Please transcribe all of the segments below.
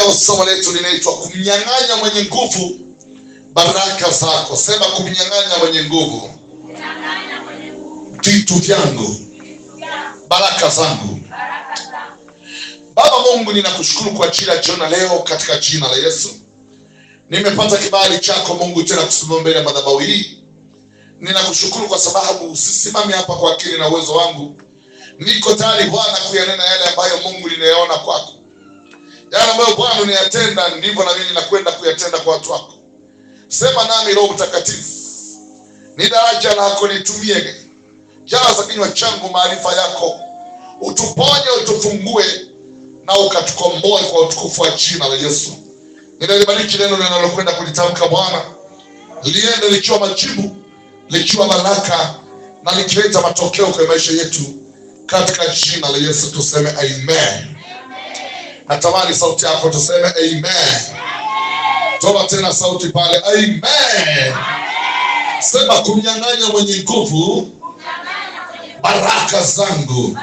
leo somo letu linaitwa kumnyang'anya mwenye nguvu baraka zako. Sema kumnyang'anya mwenye nguvu vitu vyangu, baraka zangu. Baba Mungu, ninakushukuru kwa ajili ya jioni leo katika jina la Yesu. Nimepata kibali chako Mungu tena kusimama mbele ya madhabahu hii. Ninakushukuru kwa sababu usisimame hapa kwa akili na uwezo wangu. Niko tayari Bwana kuyanena yale ambayo Mungu ninayaona kwako. Yale ambayo Bwana unayatenda ndivyo na mimi ninakwenda kuyatenda kwa watu wako. Sema nami Roho Mtakatifu. Ni daraja lako, nitumie. Jaza kinywa changu maarifa yako. Utuponye, utufungue na ukatukomboe kwa utukufu wa jina la Yesu. Ninalibariki neno ninalokwenda kulitamka Bwana. Liende likiwa majibu, likiwa baraka na likileta matokeo kwa maisha yetu katika jina la Yesu. Tuseme amen. Natamani sauti yako tuseme amen. Toa tena sauti pale, amen. Sema kumnyang'anya mwenye nguvu baraka zangu.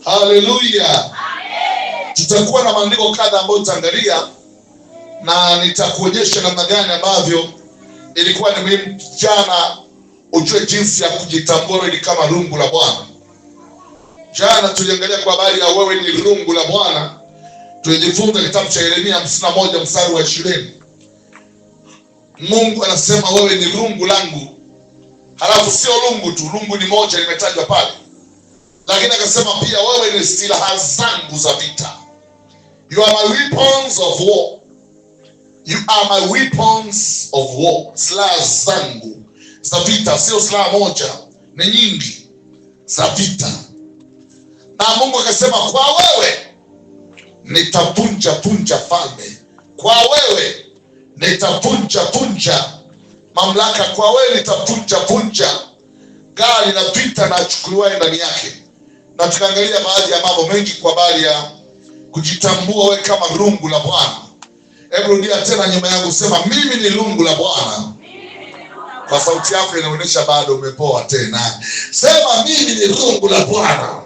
Haleluya. Tutakuwa na maandiko kadha ambayo tutaangalia na nitakuonyesha namna gani ambavyo ilikuwa ni muhimu jana ujue jinsi ya kujitambua ni kama rungu la Bwana. Jana tuliangalia kwa habari ya wewe ni rungu la Bwana. Tulijifunza kitabu cha Yeremia 51 mstari wa 20. Mungu anasema wewe ni rungu langu. Halafu sio rungu tu, rungu ni moja limetajwa pale. Lakini akasema pia wewe ni silaha zangu za vita. You are my weapons of war. You are my weapons of war. Silaha zangu za vita, sio silaha moja, ni nyingi za vita. Na Mungu akasema kwa wewe nitavunja falme. Kwa wewe nitavunja mamlaka. Kwa wewe nitavunja gari na vita na achukuliwae ndani yake. Na tukaangalia baadhi ya mambo mengi kwa habari ya kujitambua wewe kama rungu la Bwana. Hebu rudia tena nyuma yangu, sema mimi ni rungu la Bwana. Kwa sauti yako inaonyesha bado umepoa tena. Sema mimi ni rungu la Bwana.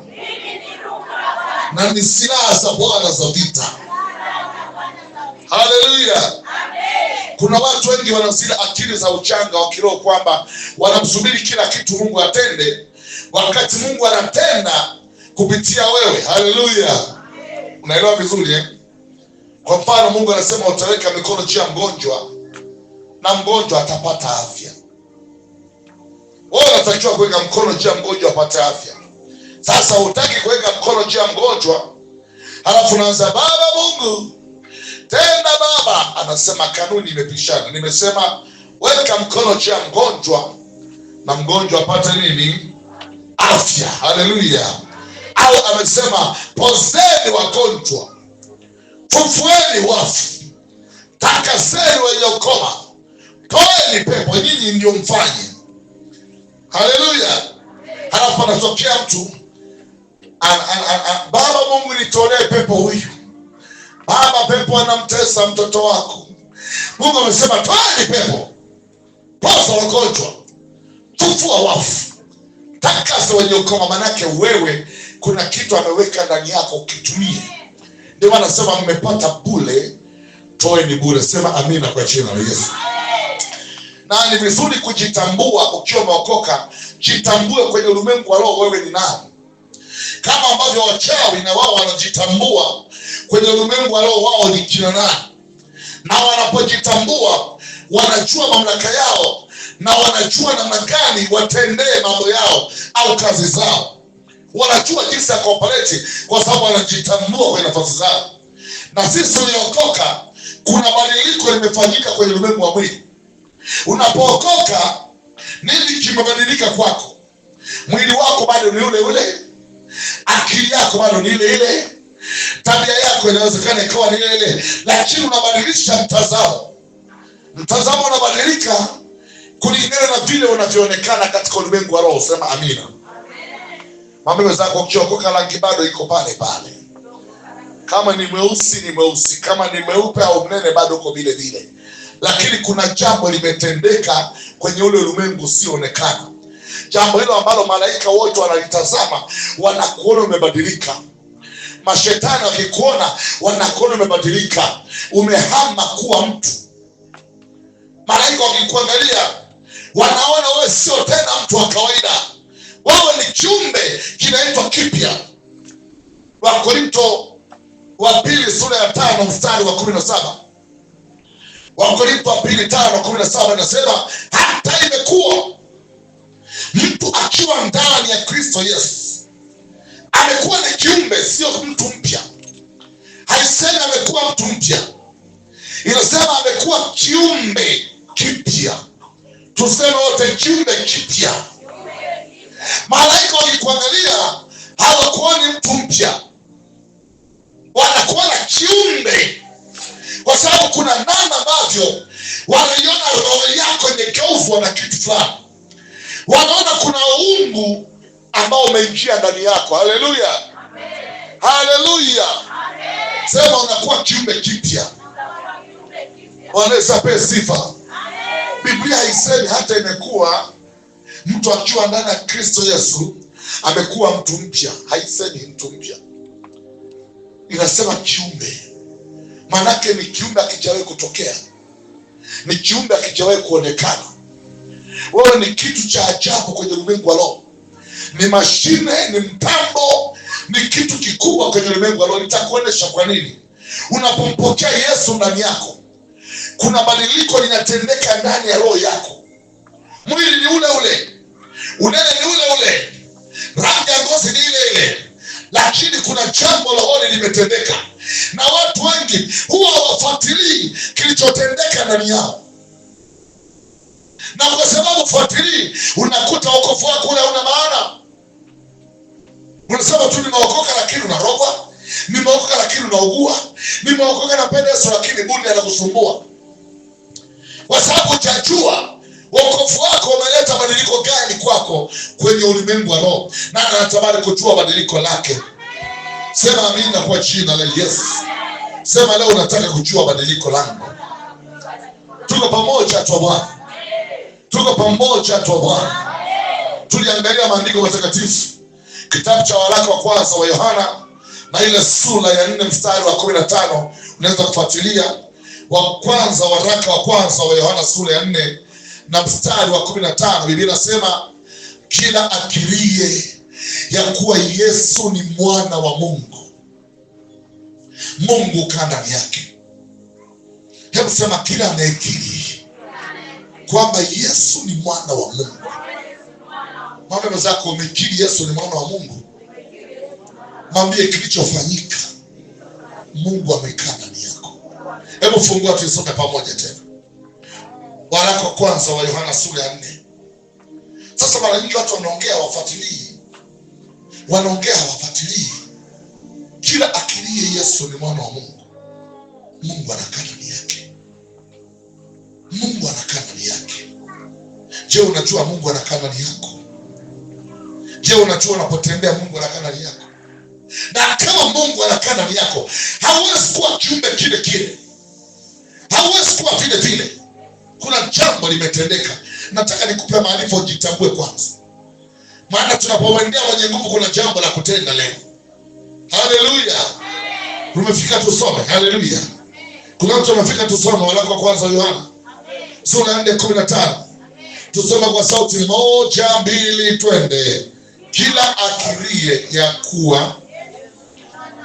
Na ni silaha za Bwana za vita. Haleluya. Kuna watu wengi wana zile akili za uchanga wa kiroho kwamba wanamsubiri kila kitu Mungu atende, wakati Mungu anatenda kupitia wewe. Haleluya. Unaelewa vizuri eh? Kwa mfano Mungu anasema utaweka mikono juu ya mgonjwa na mgonjwa atapata afya. Wewe unatakiwa kuweka mkono juu ya mgonjwa apate afya. Sasa hutaki kuweka mkono juu ya mgonjwa, halafu unaanza Baba Mungu tenda Baba. Anasema kanuni imepishana. Nimesema weka mkono juu ya mgonjwa na mgonjwa apate nini? Afya. Haleluya. Au amesema pozeni wagonjwa, fufueni wafu, takaseni wenye ukoma, toeni pepo, nyinyi ndio mfanye. Haleluya. Halafu anatokea mtu Baba Mungu nitolee pepo huyu. Baba, pepo anamtesa mtoto wako. Mungu amesema toeni pepo, poza wagonjwa, fufua wafu, takasa wenye ukoma. Manake wewe kuna kitu ameweka ndani yako ukitumie. Ndio anasema mmepata bure, toeni bure. Sema amina kwa jina la Yesu. Na ni vizuri kujitambua ukiwa umeokoka. Jitambue kwenye ulimwengu wa roho wewe ni nani. Kama ambavyo wachawi na wao wanajitambua kwenye ulimwengu wa roho wao ni kina nani. Na wanapojitambua wanajua mamlaka yao na wanajua namna gani watendee mambo yao au kazi zao. Wanajua jinsi ya kuoperate kwa sababu wanajitambua kwenye nafasi zao. Na sisi tuliokoka kuna badiliko limefanyika kwenye ulimwengu wa mwili. Unapookoka nini kimebadilika kwako? Mwili wako bado ni ule ule. Akili yako bado ni ile ile. Tabia yako inawezekana ikawa ni ile ile, lakini unabadilisha mtazamo. Mtazamo unabadilika kulingana na vile unavyoonekana katika ulimwengu wa roho. Sema amina. Mambo zako ukiokoka rangi bado iko pale pale. Kama ni mweusi ni mweusi, kama ni mweupe au mnene bado uko vile vile. Lakini kuna jambo limetendeka kwenye ule ulimwengu usioonekana. Jambo hilo ambalo malaika wote wanalitazama, wanakuona umebadilika. Mashetani wakikuona wanakuona umebadilika, umehama kuwa mtu. Malaika wakikuangalia wanaona wewe sio tena mtu wa kawaida, wewe ni kiumbe kinaitwa kipya. Wakorintho wa pili sura ya 5 mstari wa 17. Wakorintho wa pili 5:17 inasema, hata imekuwa mtu akiwa ndani ya Kristo Yesu amekuwa ni kiumbe, sio mtu mpya. Haisemi amekuwa mtu mpya, inasema amekuwa kiumbe kipya. Tuseme wote, kiumbe kipya. Malaika wakikuangalia hawakuoni mtu mpya, wanakuona kiumbe, kwa sababu kuna namna ambavyo wanaiona roho yako imegeuzwa na kitu fulani. Wanaona kuna uungu ambao umeingia ndani yako. Haleluya, haleluya. Sema unakuwa kiumbe kipya. Wanaweza pe sifa. Biblia haisemi hata imekuwa mtu akiwa ndani ya Kristo Yesu amekuwa mtu mpya. Haisemi mtu mpya, inasema kiumbe. Manake ni kiumbe akijawahi kutokea, ni kiumbe akijawahi kuonekana. Wewe ni kitu cha ajabu kwenye ulimwengu wa roho, ni mashine, ni mtambo, ni kitu kikubwa kwenye ulimwengu wa roho. Nitakuonesha kwa nini. Unapompokea Yesu ndani yako, kuna badiliko linatendeka ndani ya roho yako. Mwili ni ule ule, unene ni ule ule, rangi ya ngozi ni ile ile, lakini kuna jambo la roho limetendeka, na watu wengi huwa hawafuatilii kilichotendeka ndani yao. Na kwa sababu fuatilii, unakuta wokovu wako ule una maana. Unasema tu nimeokoka lakini unarogwa, nimeokoka lakini unaugua, nimeokoka napenda Yesu lakini bunde anakusumbua. Kwa sababu hujajua wokovu wako umeleta badiliko gani kwako kwenye ulimwengu wa roho, na anatamani kujua badiliko lake. Sema amina kwa jina la Yesu. Sema leo nataka kujua badiliko langu. Tuko pamoja tu Bwana. Tuko pamoja tu Bwana. Tuliangalia maandiko matakatifu, kitabu cha waraka wa kwanza wa Yohana na ile sura ya 4 mstari wa 15. Unaweza kufuatilia waraka wa kwanza wa Yohana sura ya 4 na mstari wa 15. Biblia inasema, kila akirie ya kuwa Yesu ni mwana wa Mungu, Mungu kaa ndani yake. Hebu sema, kila anayekiri kwamba Yesu ni mwana wa Mungu. Mwambie mwenzako, umekiri Yesu ni mwana wa Mungu. Mwambie kilichofanyika, Mungu amekaa ndani yako. Hebu fungua tusome pamoja tena. Waraka wa kwanza wa Yohana sura ya 4. Sasa mara nyingi watu wanaongea wafuatilii. Kila akirie Yesu ni mwana wa Mungu, Mungu anakaa ndani yake. Mungu anakaa ndani yake. Je, unajua Mungu anakaa ndani yako? Je, unajua unapotembea Mungu anakaa ndani yako? Na kama Mungu anakaa ndani yako, hauwezi kuwa kiumbe kile kile, hauwezi kuwa vile vile. Kuna jambo limetendeka. Nataka nikupe maarifa ujitambue kwanza, maana tunapomwendea mwenye nguvu kuna jambo la kutenda leo. Haleluya. Tumefika tusome. Haleluya. Kuna mtu amefika tusome waraka wa kwanza wa Yohana sura ya 4:15. Tusome kwa sauti 1, 2, twende. Kila akirie ya kuwa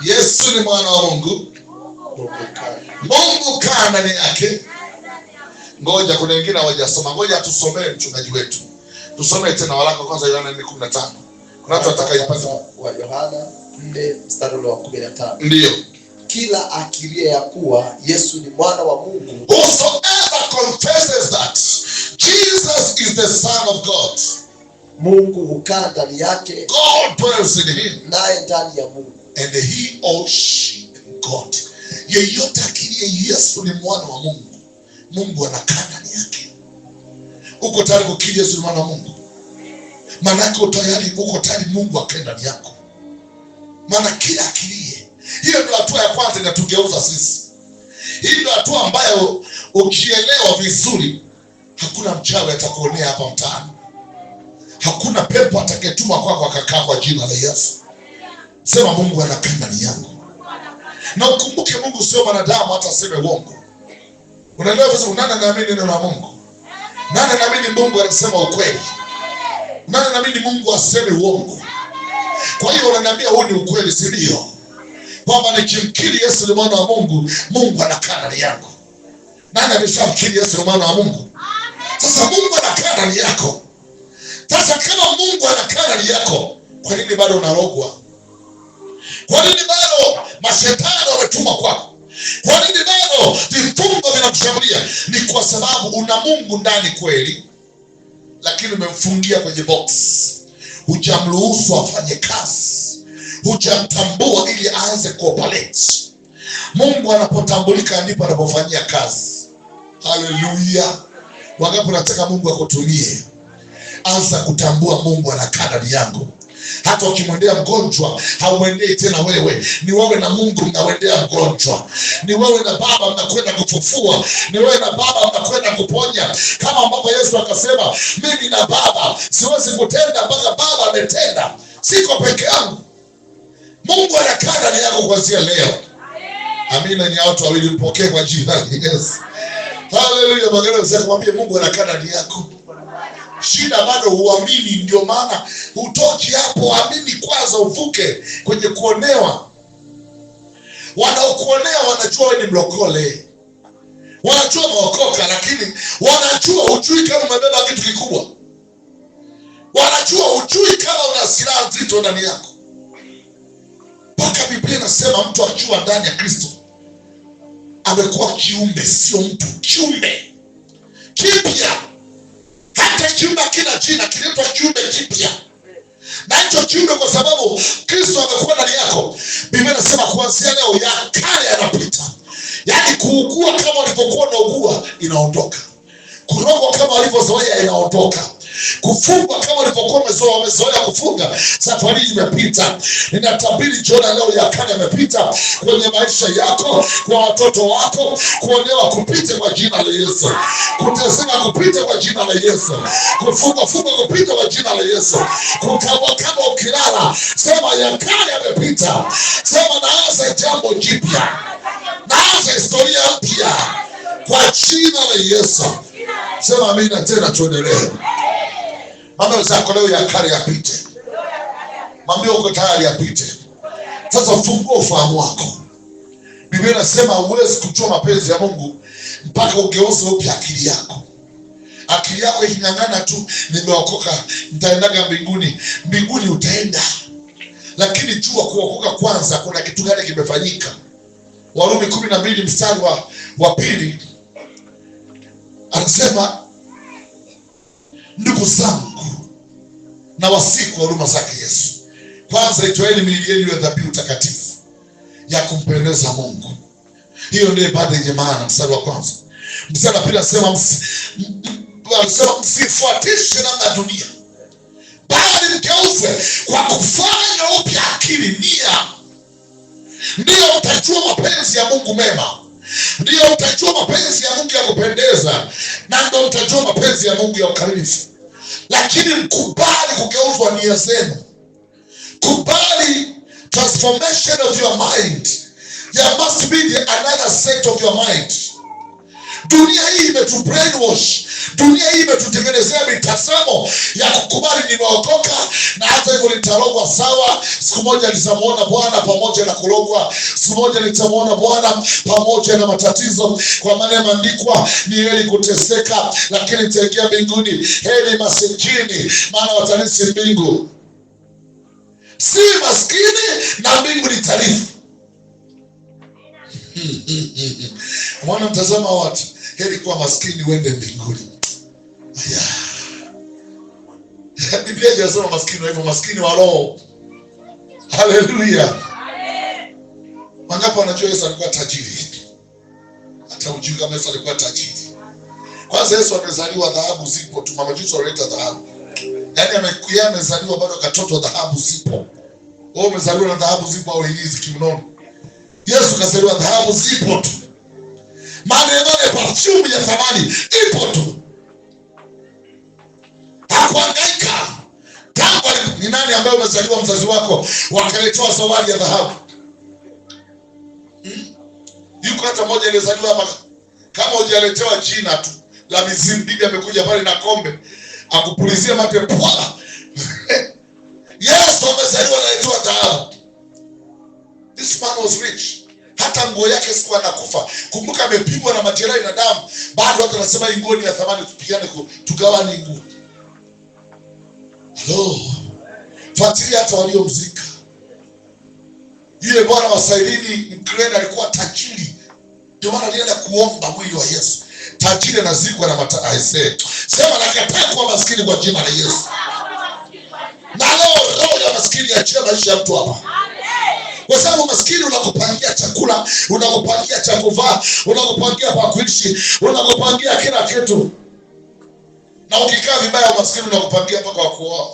Yesu ni mwana wa Mungu, Mungu kaa ndani yake. Ngoja, kuna wengine hawajasoma. Ngoja tusomee mchungaji wetu. Tusome tena waraka wa kwanza Yohana 4:15. Kuna watu wataka ipate wa Yohana 4 mstari wa 15. Ndio. Kila akirie ya kuwa Yesu ni mwana wa Mungu, whosoever confesses that Jesus is the Son of God, Mungu hukaa ndani yake, God dwells in him, naye ndani ya Mungu, and he or she in God. Yeyote akirie Yesu ni mwana wa Mungu, Mungu anakaa ndani yake. Uko tayari kukiri Yesu ni mwana wa Mungu? Maana uko tayari Mungu akae ndani yako. Maana kila akirie, hiyo ndio hatua ya kwanza inatugeuza sisi. Hii ndio hatua ambayo ukielewa vizuri, hakuna mchawi atakuonea hapa mtaani. Hakuna pepo atakayetuma kwako akakaa kwa jina la Yesu. Sema, Mungu anakaa ndani yangu. Na ukumbuke Mungu sio mwanadamu hata aseme uongo. Unaelewa vizuri? Nani anaamini neno la Mungu? Nani anaamini Mungu anasema ukweli? Nani anaamini Mungu aseme uongo? Kwa hiyo unaniambia huu ni ukweli, si ndio? Kwamba nikimkiri Yesu ni mwana wa Mungu, Mungu anakaa ndani yangu. Nani ameshamkiri Yesu ni mwana wa Mungu? Sasa Mungu anakaa ndani yako. Sasa kama Mungu anakaa ndani yako, kwa nini bado unarogwa? Kwa nini bado mashetani wametuma kwako? Kwa nini bado vifungo vinakushambulia? Ni kwa sababu una Mungu ndani kweli, lakini umemfungia kwenye box. Hujamruhusu afanye kazi, hujamtambua ili aanze kuoperate. Mungu anapotambulika ndipo anapofanyia kazi. Haleluya! Wangapi nataka Mungu akutumie? Anza kutambua Mungu anakaa ndani yako. Hata ukimwendea mgonjwa, haumwendei tena wewe. Ni wewe na Mungu mnawendea mgonjwa. Ni wewe na Baba mnakwenda kufufua. Ni wewe na Baba mnakwenda kuponya. Kama ambapo Yesu akasema, mimi na Baba siwezi kutenda mpaka Baba ametenda. Siko peke yangu. Mungu anakaa ndani yako kuanzia leo. Amina. Ni watu wawili mpokee kwa jina la Yesu. Haleluya. Magano zako mwambie Mungu anakaa ndani yako. Shida bado huamini, ndio maana hutoki hapo. Amini kwanza uvuke kwenye kuonewa. Wanaokuonea wanajua wewe ni mlokole, wanajua umeokoka, lakini wanajua hujui kama umebeba kitu kikubwa. Wanajua hujui kama una silaha nzito ndani yako. Mpaka Biblia inasema mtu akiwa ndani ya Kristo amekuwa kiumbe, sio mtu, kiumbe kipya. Hata kiumbe kina jina, kinaitwa kiumbe kipya. Na hicho kiumbe kwa sababu Kristo amekuwa ndani yako. Biblia inasema kuanzia leo ya kale yanapita. Yaani kuugua kama ulivyokuwa unaugua inaondoka. Kurogwa kama ulivyozoea inaondoka. Kufungwa kama ulivyokuwa umezoea kufunga, safari imepita. Ninatabiri jioni leo ya kale yamepita kwenye maisha yako, kwa watoto wako. Kuonewa kupite kwa jina la Yesu. Kuteseka kupite kwa jina la Yesu. Kufungwa kupite kwa jina la Yesu. Kukabwa kama ukilala, sema ya kale yamepita. Sema naanza jambo jipya. Naanza historia mpya kwa jina la Yesu. Sema amina tena, tuendelee. Mambo zako leo ya kale yapite. Mambo uko tayari yapite. Sasa fungua ufahamu wako. Biblia inasema huwezi kujua mapenzi ya Mungu mpaka ugeuze upya akili yako. Akili yako iking'ang'ana tu, nimeokoka, nitaendaga mbinguni. Mbinguni utaenda, lakini jua kuokoka kwanza kuna kitu gani kimefanyika. Warumi 12 mstari wa 2 anasema, ndugu zangu na wasihi kwa huruma zake Yesu, kwanza itoeni miili yenu iwe dhabihu takatifu ya kumpendeza Mungu. Hiyo ndio ibada yenye maana. Mstari wa kwanza. Mstari wa pili anasema msifuatishe namna ya dunia, bali mgeuzwe kwa kufanya upya akili, nia. Ndiyo utajua mapenzi ya Mungu mema. Ndiyo utajua mapenzi ya Mungu ya kupendeza, na ndio utajua mapenzi ya Mungu ya ukamilifu. Lakini mkubali kugeuzwa nia zenu. Kubali transformation of your mind. There must be another set of your mind. Dunia hii imetu brainwash. Dunia hii imetutengenezea mitazamo ya kukubali nimeokoka, na hata hivyo nitarogwa sawa. Siku moja nitamuona Bwana pamoja na kulogwa. Siku moja nitamuona Bwana pamoja na matatizo. Kwa maana imeandikwa, ni heri kuteseka lakini nitaingia mbinguni, heri masikini maana watarisi mbingu. Si maskini na mbingu ni tarifu. Mwana mtazama watu, heri kuwa maskini uende mbinguni. Biblia inasema maskini hivyo, maskini wa roho. Haleluya. Wangapi wanajua Yesu alikuwa tajiri? Hata ujui kama Yesu alikuwa tajiri. Kwanza Yesu amezaliwa, dhahabu zipo tu. Mamajusi waleta dhahabu. Yaani amezaliwa bado katoto, dhahabu zipo. Wewe umezaliwa na dhahabu zipo au hizi kiunono? Yesu kazaliwa dhahabu zipo tu. Maana perfume ya thamani ipo tu. Hakuhangaika. Tangu ni nani ambaye umezaliwa mzazi wako wakaletewa zawadi ya dhahabu? Yuko hata mmoja aliyezaliwa hapa, kama hujaletewa jina tu la mizimu, bibi amekuja pale na kombe akupulizia mate pwala. Yesu amezaliwa na anaitwa dhahabu. This man was rich. Hata nguo yake siku anakufa, kumbuka amepigwa na majeraha na damu, bado watu wanasema nguo ni ya thamani, tupigane tugawane nguo. Hello. Fuatilia hata waliomzika. Yule bwana wa Sairini Mkristo alikuwa tajiri. Ndio maana alienda kuomba mwili wa Yesu. Tajiri anazikwa na mataifa. Sema nakataa kuwa maskini kwa jina la Yesu. Na roho ya maskini achia maisha ya mtu hapa. Kwa sababu maskini unakupangia chakula, unakupangia cha kuvaa, unakupangia pa kuishi, unakupangia kila kitu. Na ukikaa vibaya maskini unakupangia mpaka wa kuoa.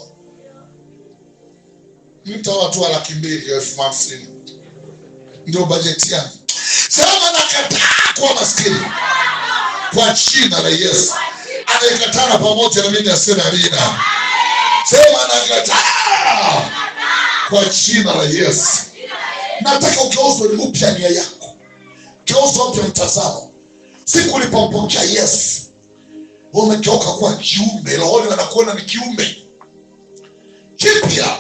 Mta watu wa 250,000 ndio bajeti yangu. Sema nakataa kuwa maskini kwa jina la Yesu. Anayekataa pamoja na mimi aseme amina. Sema nakataa kwa jina la Yesu. Nataka ugeuzwe upya nia yako, geuzwe upya mtazamo. Siku ulipompokea Yesu umegeuka kuwa kiumbe, rohoni wanakuona ni kiumbe kipya,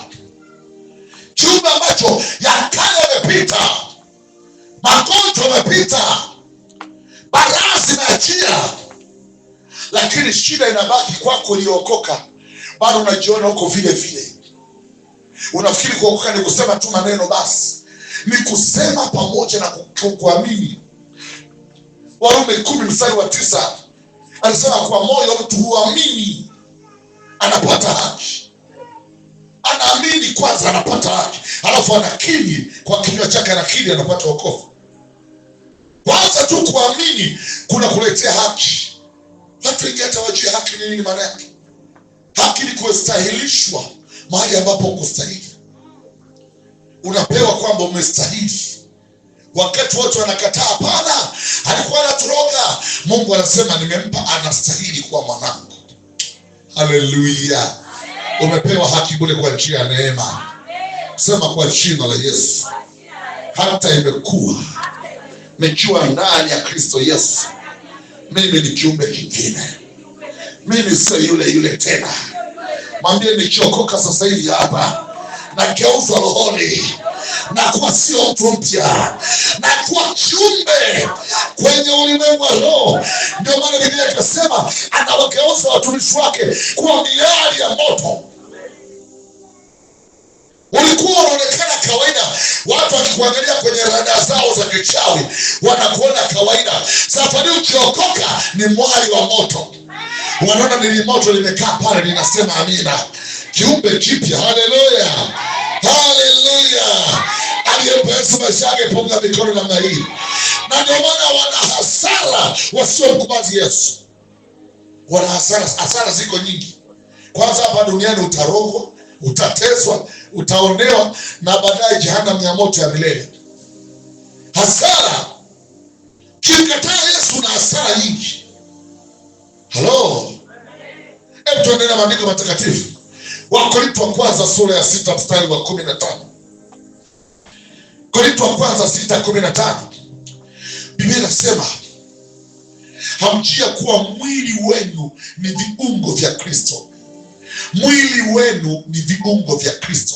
kiumbe ambacho ya kale yamepita, magonjwa yamepita, balaa zimeachia, lakini shida inabaki kwako uliyookoka. Bado unajiona huko vile vile. Unafikiri kuokoka ni kusema tu maneno basi, ni kusema pamoja na kuamini. Warumi 10:9 alisema kwa moyo mtu huamini anapata haki. Anaamini kwanza anapata haki, alafu anakiri kwa kinywa chake, anakiri anapata wokovu. Kwanza tu kuamini kuna kuletea haki. Watu wengi hata wajue haki ni nini maana yake. Haki ni kustahilishwa mahali ambapo ukustahili. Unapewa kwamba umestahili. Wakati wote wanakataa, hapana, alikuwa anaturoga. Mungu anasema nimempa, anastahili kuwa mwanangu. Haleluya. Umepewa haki bure kwa njia ya neema. Sema kwa jina la Yesu. Hata imekuwa nikiwa ndani ya Kristo Yesu, mimi ni kiumbe kingine. Mimi sio yule tena. Mwambie nikiokoka sasa hivi hapa na geuzwa rohoni, na kuwa sio mtu mpya, na kuwa kiumbe kwenye ulimwengu wa roho. Ndio maana Biblia inasema anawageuza watumishi wake kuwa miali ya moto. Ulikuwa unaonekana kawaida, watu wakikuangalia kwenye rada zao za kichawi wanakuona kawaida. Safari ukiokoka ni mwali wa moto. Wanaona ni moto limekaa pale linasema amina. Kiumbe kipya. Haleluya. Haleluya. Aliyepo Yesu maisha yake, punga mikono namna hii. Na ndio maana wana hasara wasiomkubali Yesu. Wana hasara ziko nyingi. Kwanza hapa duniani utarogwa, utateswa, utaonewa, na baadaye jehanamu ya moto ya milele. Hasara. Kimkataa Yesu na hasara nyingi. Hello. Hebu tuendelee na maandiko matakatifu. Wakorintho wa kwanza sura ya 6 mstari wa 15. Korintho wa kwanza 6:15. Biblia inasema hamjia kuwa mwili wenu ni viungo vya Kristo. Mwili wenu ni viungo vya Kristo.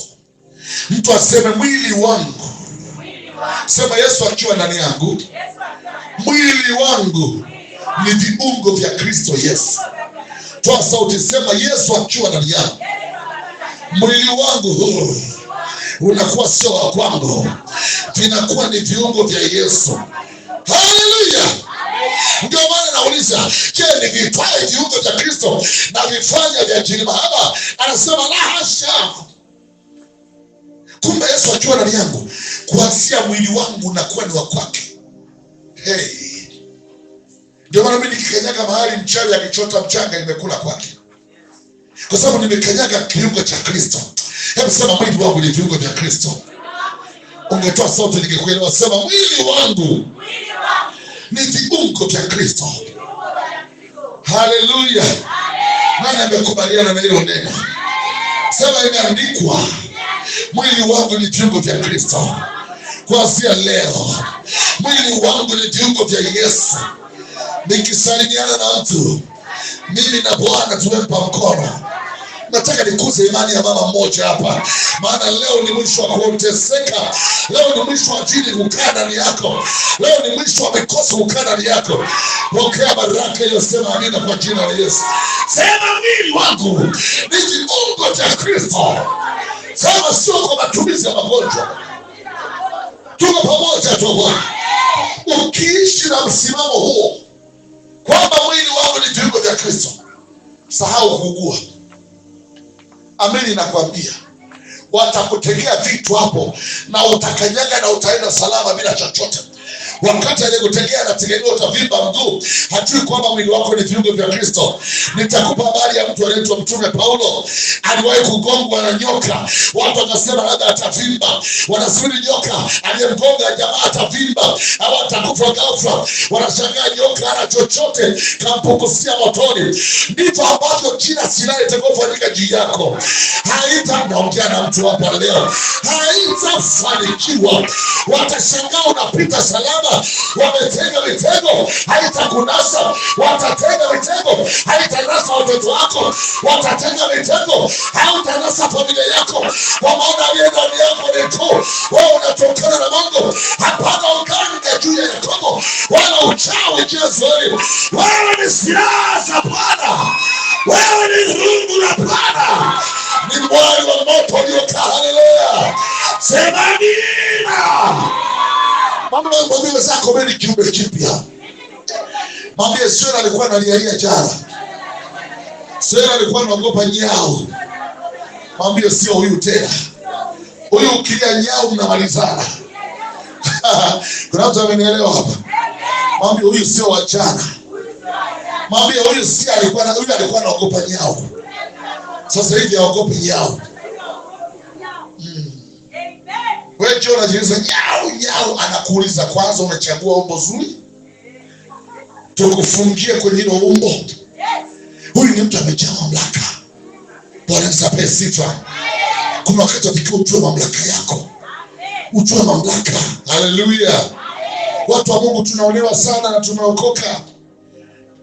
Mtu aseme mwili wangu. Sema Yesu akiwa ndani yangu. Mwili wangu ni viungo vya Kristo Yesu. Toa sauti, sema Yesu akiwa ndani yangu. Mwili wangu unakuwa sio wa kwangu, vinakuwa ni viungo vya Yesu. Haleluya. Ndio maana nauliza, je, ni vitwae viungo vya Kristo na vifanya vya jini mahaba? Anasema la hasha. Kumbe Yesu akiwa ndani yangu, kuanzia mwili wangu unakuwa ni wa kwake. Hey. Ndio maana mimi nikikanyaga mahali mchawi akichota mchanga nimekula kwake. Kwa sababu nimekanyaga kiungo cha Kristo. Hebu sema mwili wangu ni viungo vya Kristo. Ungetoa sauti ningekuelewa. Sema mwili wangu ni viungo vya Kristo. Haleluya. Nani amekubaliana na hilo neno? Sema imeandikwa mwili wangu ni viungo vya Kristo. kuanzia leo mwili wangu ni viungo vya Yesu. Nikisalimiana na mtu, mimi na Bwana tumempa mkono. Nataka nikuze imani ya mama mmoja hapa, maana leo ni mwisho wa kuteseka. Leo ni mwisho wa ajili kukaa ndani yako. Leo ni mwisho wa mikosi kukaa ndani yako. Pokea baraka hiyo, sema amina kwa jina la Yesu. Sema mwili wangu ni kiungo cha Kristo. Sema sio kwa matumizi ya magonjwa. Tuko pamoja tu Bwana. Ukiishi na msimamo huo kwamba mwili wangu ni viungo vya Kristo, sahau kuugua. Amini nakwambia, watakutegea vitu hapo na utakanyaga na utaenda salama bila chochote. Wakati aliyekutegea anategemea utavimba mguu, hajui kwamba mwili wako ni viungo vya Kristo. Nitakupa habari ya mtu anaitwa Mtume Paulo. Aliwahi kugongwa na nyoka, watu wakasema labda atavimba. Wanasubiri nyoka aliyemgonga jamaa atavimba au atakufa ghafla. Wanashangaa nyoka ana chochote, kampukusia motoni. Ndivyo ambavyo kila silaha itakayofanyika juu yako naongea na mtu hapa leo, haitafanikiwa. Watashangaa unapita salama. Wametega mitego, haitakunasa. Watatega mitego, haitanasa watoto wako. Watatega mitego, hautanasa familia yako. Kwa maana aliye ndani yako ni tu. Wewe unatokana na Mungu. Hapana uganga juu ya Yakobo, wala uchawi juu ya Israeli. Wewe ni silaha za Bwana. Wewe ni rungu la Bwana. Ni mwali wa moto uliokaa. Haleluya. Sema amina. Mwambie zako wewe ni kiumbe kipya. Mwambie Sera alikuwa analialia jana. Sera alikuwa anaogopa nyao. Mwambie sio huyu tena. Huyu ukilia nyao mnamalizana. Kuna mtu amenielewa hapa? Mwambie huyu sio wa jana. Mwambie huyu si alikuwa anaogopa nyao. Sasa hivi haogopi nyao. Wewe je, unajiuliza nyao anakuuliza kwanza umechagua umbo zuri? Tukufungie kwenye hilo umbo. Huyu ni mtu amejaa mamlaka. Bwana msape sifa. Kuna wakati ukiwa ujue mamlaka yako. Ujue mamlaka. Haleluya. Watu wa Mungu tunaonewa sana na tumeokoka.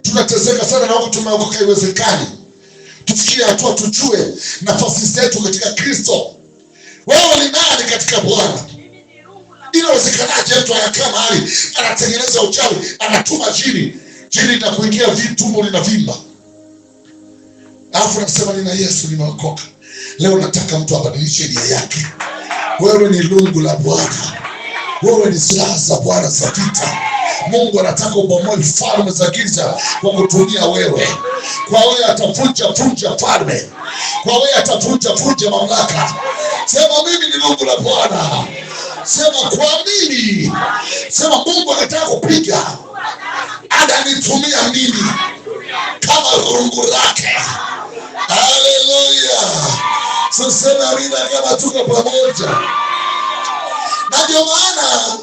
Tunateseka sana na watu tumeokoka, haiwezekani. Tufikie hatua tujue nafasi zetu katika Kristo. Wewe ni nani katika Bwana? Inawezekanaje mtu anakaa mahali anatengeneza uchawi, anatuma jini na kuingia tumbo linavimba. Alafu nasema nina Yesu, nimeokoka. Leo nataka mtu abadilishe nia yake. Wewe ni lungu la Bwana. Wewe ni silaha za Bwana za vita. Mungu anataka ubomoe falme za giza kwa kutumia wewe. Kwa wewe atavunja falme. Kwa wewe atavunja mamlaka. Sema mimi ni lungu la Bwana. Sema kwa mimi. Sema Mungu anataka kupiga. Ananitumia mimi kama lungu lake. Haleluya. Sasa amina kama tuko pamoja. Na ndio maana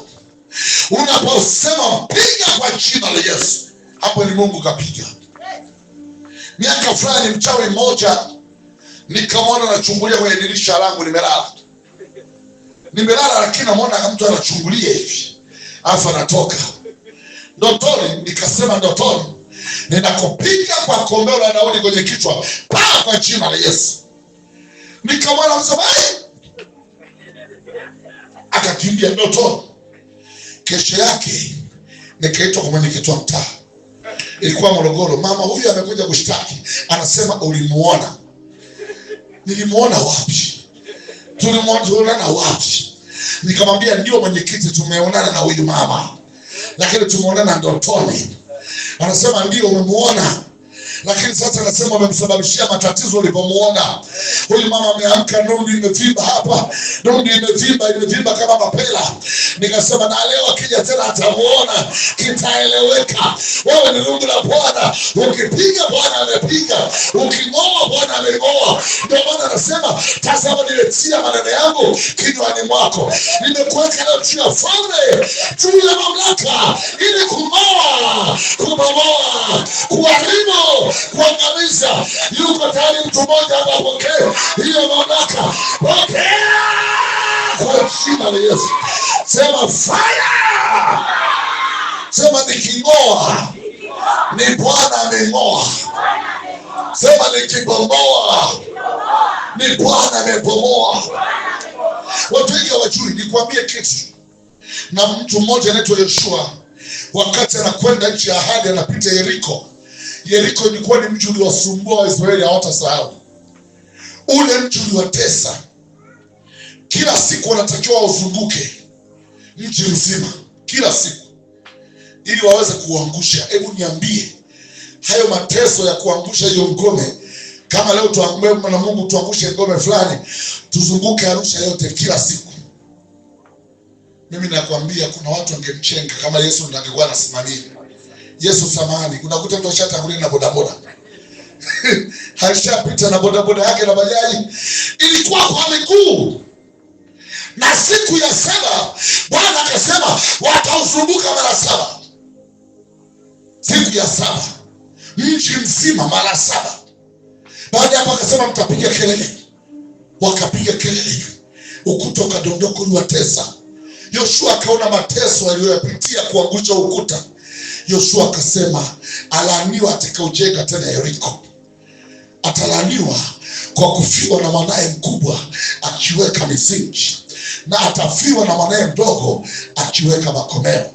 unaposema piga kwa jina la Yesu, hapo ni Mungu kapiga. Miaka fulani mchawi mmoja nikamwona anachungulia kwenye dirisha langu, nimelala lakini namuona mtu anachungulia hivi. Alafu anatoka. Ndotoni nikasema ndotoni ninakupiga kwa kombeo la Daudi kwenye kichwa, kwa jina la Yesu. Nikamwona msema akakimbia ndotoni. Kesho yake nikaitwa kwa mwenyekiti wa mtaa. Ilikuwa Morogoro. Mama huyu amekuja kushtaki. Anasema ulimuona. Nilimuona wapi? Tulimuona wapi? Nikamwambia ndio mwenyekiti, tumeonana na huyu mama, lakini tumeonana ndotoni. Anasema ndio umemuona, lakini sasa anasema umemsababishia matatizo ulipomuona. Huyu mama ameamka, nundu imevimba hapa, nundu imevimba kama mapela. Nikasema na leo akija tena atamuona, kitaeleweka. Wewe ni nundu la Bwana. Ukipiga Bwana amepiga, uking'oa Bwana ameng'oa. Ndio maana anasema tazama nimetia maneno yangu kinywani mwako, nimekuweka leo juu ya falme, juu ya mamlaka, ili kung'oa, kubomoa, kuharibu, kuangamiza. Yuko tayari mtu mmoja hapa apokee hiyo mamlaka. Pokea! kwa jina la Yesu. Sema fire. Sema niking'oa ni Bwana ameng'oa. Sema nikibomoa ni Bwana amebomoa. Watu wengi hawajui. Nikwambie kitu. Na mtu mmoja anaitwa Yoshua, wakati anakwenda nchi ya ahadi, anapita Yeriko. Yeriko ilikuwa ni mji uliowasumbua Waisraeli, hawatasahau. Ule mji uliwatesa. Kila siku wanatakiwa wazunguke mji mzima kila siku ili waweze kuangusha. Hebu niambie, hayo mateso ya kuangusha hiyo ngome, kama leo tuambe na Mungu tuangushe ngome fulani, tuzunguke Arusha yote kila siku, mimi nakwambia kuna watu wangemchenga kama Yesu ndiye angekuwa anasimamia. Yesu samani, unakuta mtu ashatangulia na bodaboda alishapita na bodaboda yake na bajaji, ilikuwa kwa miguu. Na siku ya 7 Bwana akasema watauzunguka mara 7. Siku ya 7 mji mzima mara 7. Baada ya hapo akasema mtapiga kelele. Wakapiga kelele, ukuta ukadondoka uliwatesa. Yoshua akaona mateso aliyoyapitia kuangusha ukuta. Yoshua akasema alaaniwa atakaojenga tena Yeriko. Atalaaniwa kwa kufiwa na mwanae mkubwa akiweka misingi, na atafiwa na mwanae mdogo akiweka makomeo.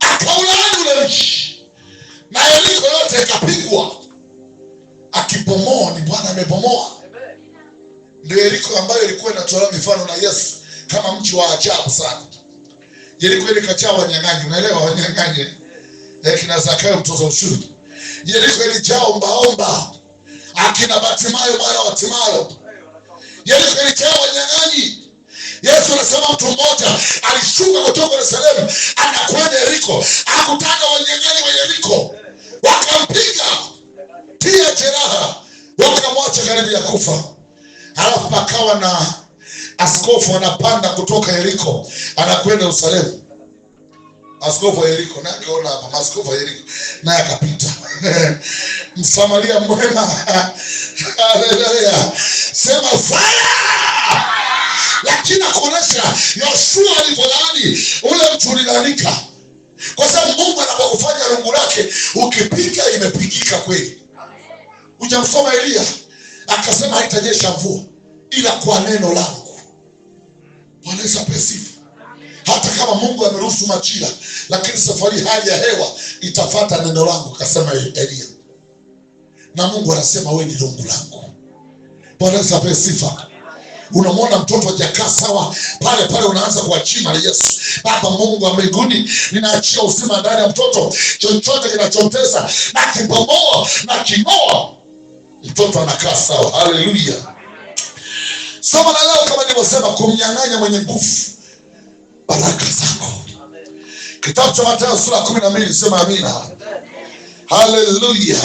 Akaulaani ule mji na Yeriko yote ikapigwa. Akibomoa ni Bwana amebomoa. Ndio Yeriko ambayo ilikuwa inatolewa mifano na Yesu kama mji wa ajabu sana. Yeriko ile kajaa wanyang'anyi, unaelewa wanyang'anyi? Kina Zakayo mtoza ushuru. Yeriko ilijaa ombaomba, akina Batimayo mwana wa Timayo. Yeriko ilijaa wanyang'anyi. Yesu anasema mtu mmoja alishuka kutoka Yerusalemu anakwenda Yeriko, akutana wanyang'anyi wa Yeriko, wakampiga tia jeraha, wakamwacha karibu ya kufa. Halafu pakawa na askofu anapanda kutoka Yeriko anakwenda Yerusalemu. Askofu wa Yeriko na akaona hapa askofu wa Yeriko na akapita. Msamaria mwema. Haleluya. Sema fire. Lakini akuonesha Yoshua alipolaani ule mtu ulilanika. Kwa sababu Mungu anapokufanya rungu lake ukipiga imepigika kweli. Hujamsoma Elia akasema haitanyesha mvua ila kwa neno langu. Bwana Yesu asifiwe. Hata kama Mungu ameruhusu majira, lakini safari hali ya hewa itafuata neno langu, akasema Elia. Na Mungu anasema wewe ni rungu langu. Bwana Yesu asifiwe. Unamwona mtoto hajakaa sawa, pale pale unaanza kuachia Yesu. Baba Mungu wa mbinguni, ninaachia uzima ndani ya mtoto. Chochote kinachotesa na kibomoa na king'oa, mtoto anakaa sawa. Haleluya. Somo la leo kama nilivyosema, kumnyang'anya mwenye nguvu baraka zako. Kitabu cha Mathayo sura 12, sema amina. Haleluya.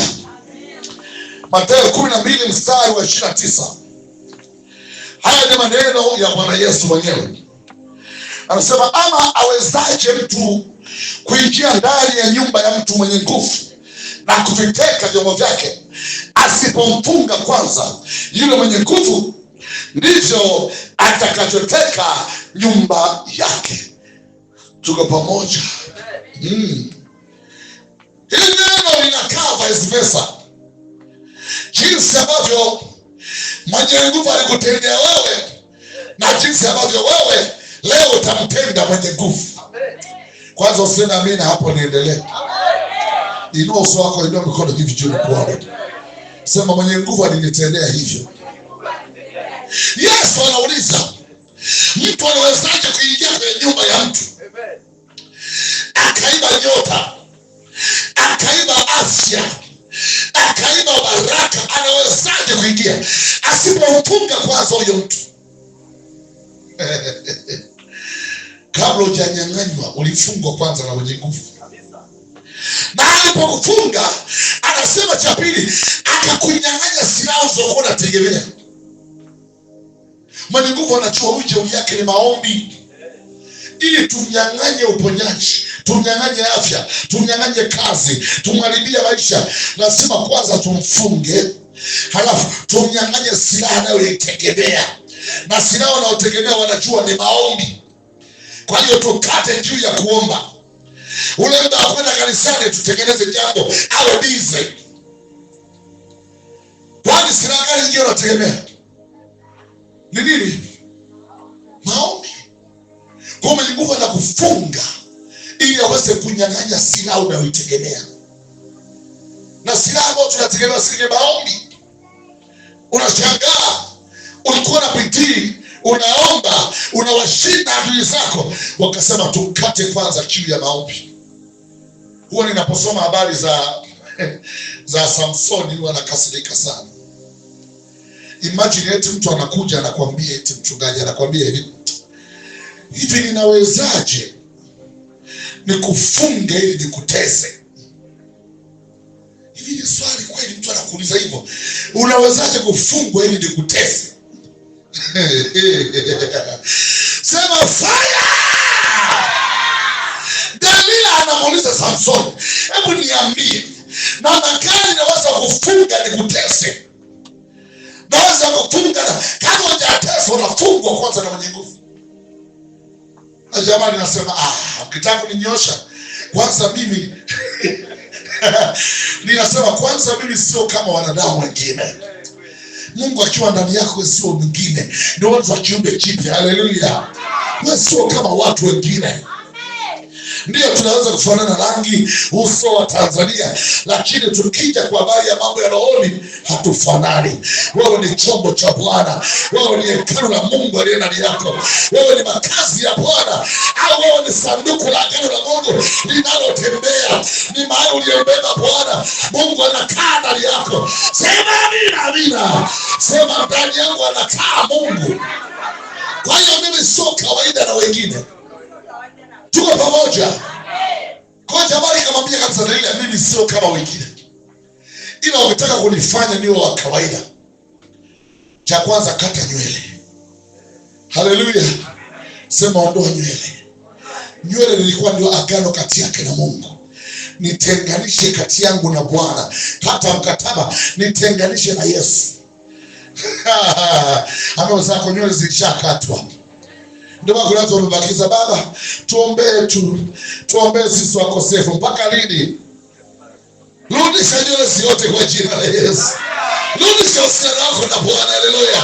Mathayo 12 mstari wa 29. Haya ni maneno ya Bwana Yesu mwenyewe. Anasema, ama awezaje mtu kuingia ndani ya nyumba ya mtu mwenye nguvu na kuviteka vyombo vyake, asipomfunga kwanza yule mwenye nguvu? Ndivyo atakachoteka nyumba yake. Tuko pamoja? Hili neno linakaa vice versa. Jinsi ambavyo mwenye nguvu alikutendea wewe, na jinsi ambavyo wewe leo utamtenda mwenye nguvu. Kwanza useme amina hapo, niendelee. Inua uso wako, inua mikono hivi juu kwa. Sema mwenye nguvu alinitendea hivyo. Yesu anauliza, mtu anawezaje kuingia kwenye nyumba ya mtu akaiba nyota, akaiba afya, akaiba baraka? Anawezaje kuingia asipomfunga kwanza huyo mtu? Kabla hujanyang'anywa ulifungwa kwanza na mwenye nguvu. Na alipokufunga anasema cha pili, akakunyang'anya silaha ulizokuwa unategemea. Mwenye nguvu anachua uje yake ni maombi, ili tumnyang'anye uponyaji, tumnyang'anye afya, tumnyang'anye kazi, tumharibie maisha. Lazima kwanza tumfunge, halafu tumnyang'anye silaha anayoitegemea. na silaha wanaotegemea wanajua ni maombi. Kwa hiyo tukate juu ya kuomba. Ule muda wa kwenda kanisani tutengeneze jambo au bize. Kwani silaha gani nyingine wanategemea? Ni nini? Maombi. Kwa Mungu na kufunga ili aweze kunyang'anya silaha unayoitegemea. Na silaha ambayo tunategemea si maombi. Unashangaa ulikuwa na bidii, unaomba, unawashinda adui zako, wakasema tukate kwanza juu ya maombi. Huwa ninaposoma habari za Samsoni huwa nakasirika sana. Imagine eti mtu anakuja anakuambia, eti mchungaji anakuambia hivi ninawezaje nikufunge ili nikutese? Hivi ni swali kweli mtu anakuuliza hivyo? Unawezaje kufungwa ili nikutese? Sema fire! Dalila anamuuliza Samson, hebu niambie, namna gani naweza kufunga nikutese? Naweza kufunga na kama hujateswa unafungwa kwanza na mwenye nguvu. Na jamani nasema ukitaka kuninyosha kwanza mimi ninasema kwanza mimi sio kama wanadamu wengine. Mungu akiwa ndani yako sio mwingine. Ndio watu wa kiumbe kipya. Haleluya. Wewe sio kama watu wengine. Ndio tunaweza kufanana rangi, uso wa Tanzania, lakini tukija kwa habari ya mambo ya rohoni hatufanani. Wewe ni chombo cha Bwana. Wewe ni hekalu la Mungu aliye ndani yako. Wewe ni makazi ya Bwana, au wewe ni sanduku la agano la Mungu linalotembea. Ni mahali uliyobeba Bwana. Mungu anakaa ndani yako. Sema amina, amina. Sema ndani yangu anakaa Mungu. Kwa hiyo mimi sio kawaida na wengine. Tuko pamoja. Kwa jabari kamwambia kabisa Dalila, mimi sio kama wengine. Ila wakitaka kunifanya niwe wa kawaida, cha kwanza kata nywele. Haleluya. Sema ondoa nywele. Nywele lilikuwa ndio agano kati yake na Mungu. Nitenganishe kati yangu na Bwana. Hata mkataba nitenganishe na Yesu. Ameweza kwa nywele zilishakatwa. Ndio maana kuna watu wamebakiza, baba tuombee sisi wakosefu. Mpaka lini? Rudisha nywele zote kwa jina la Yesu. Rudisha uhusiano wako na Bwana. Haleluya.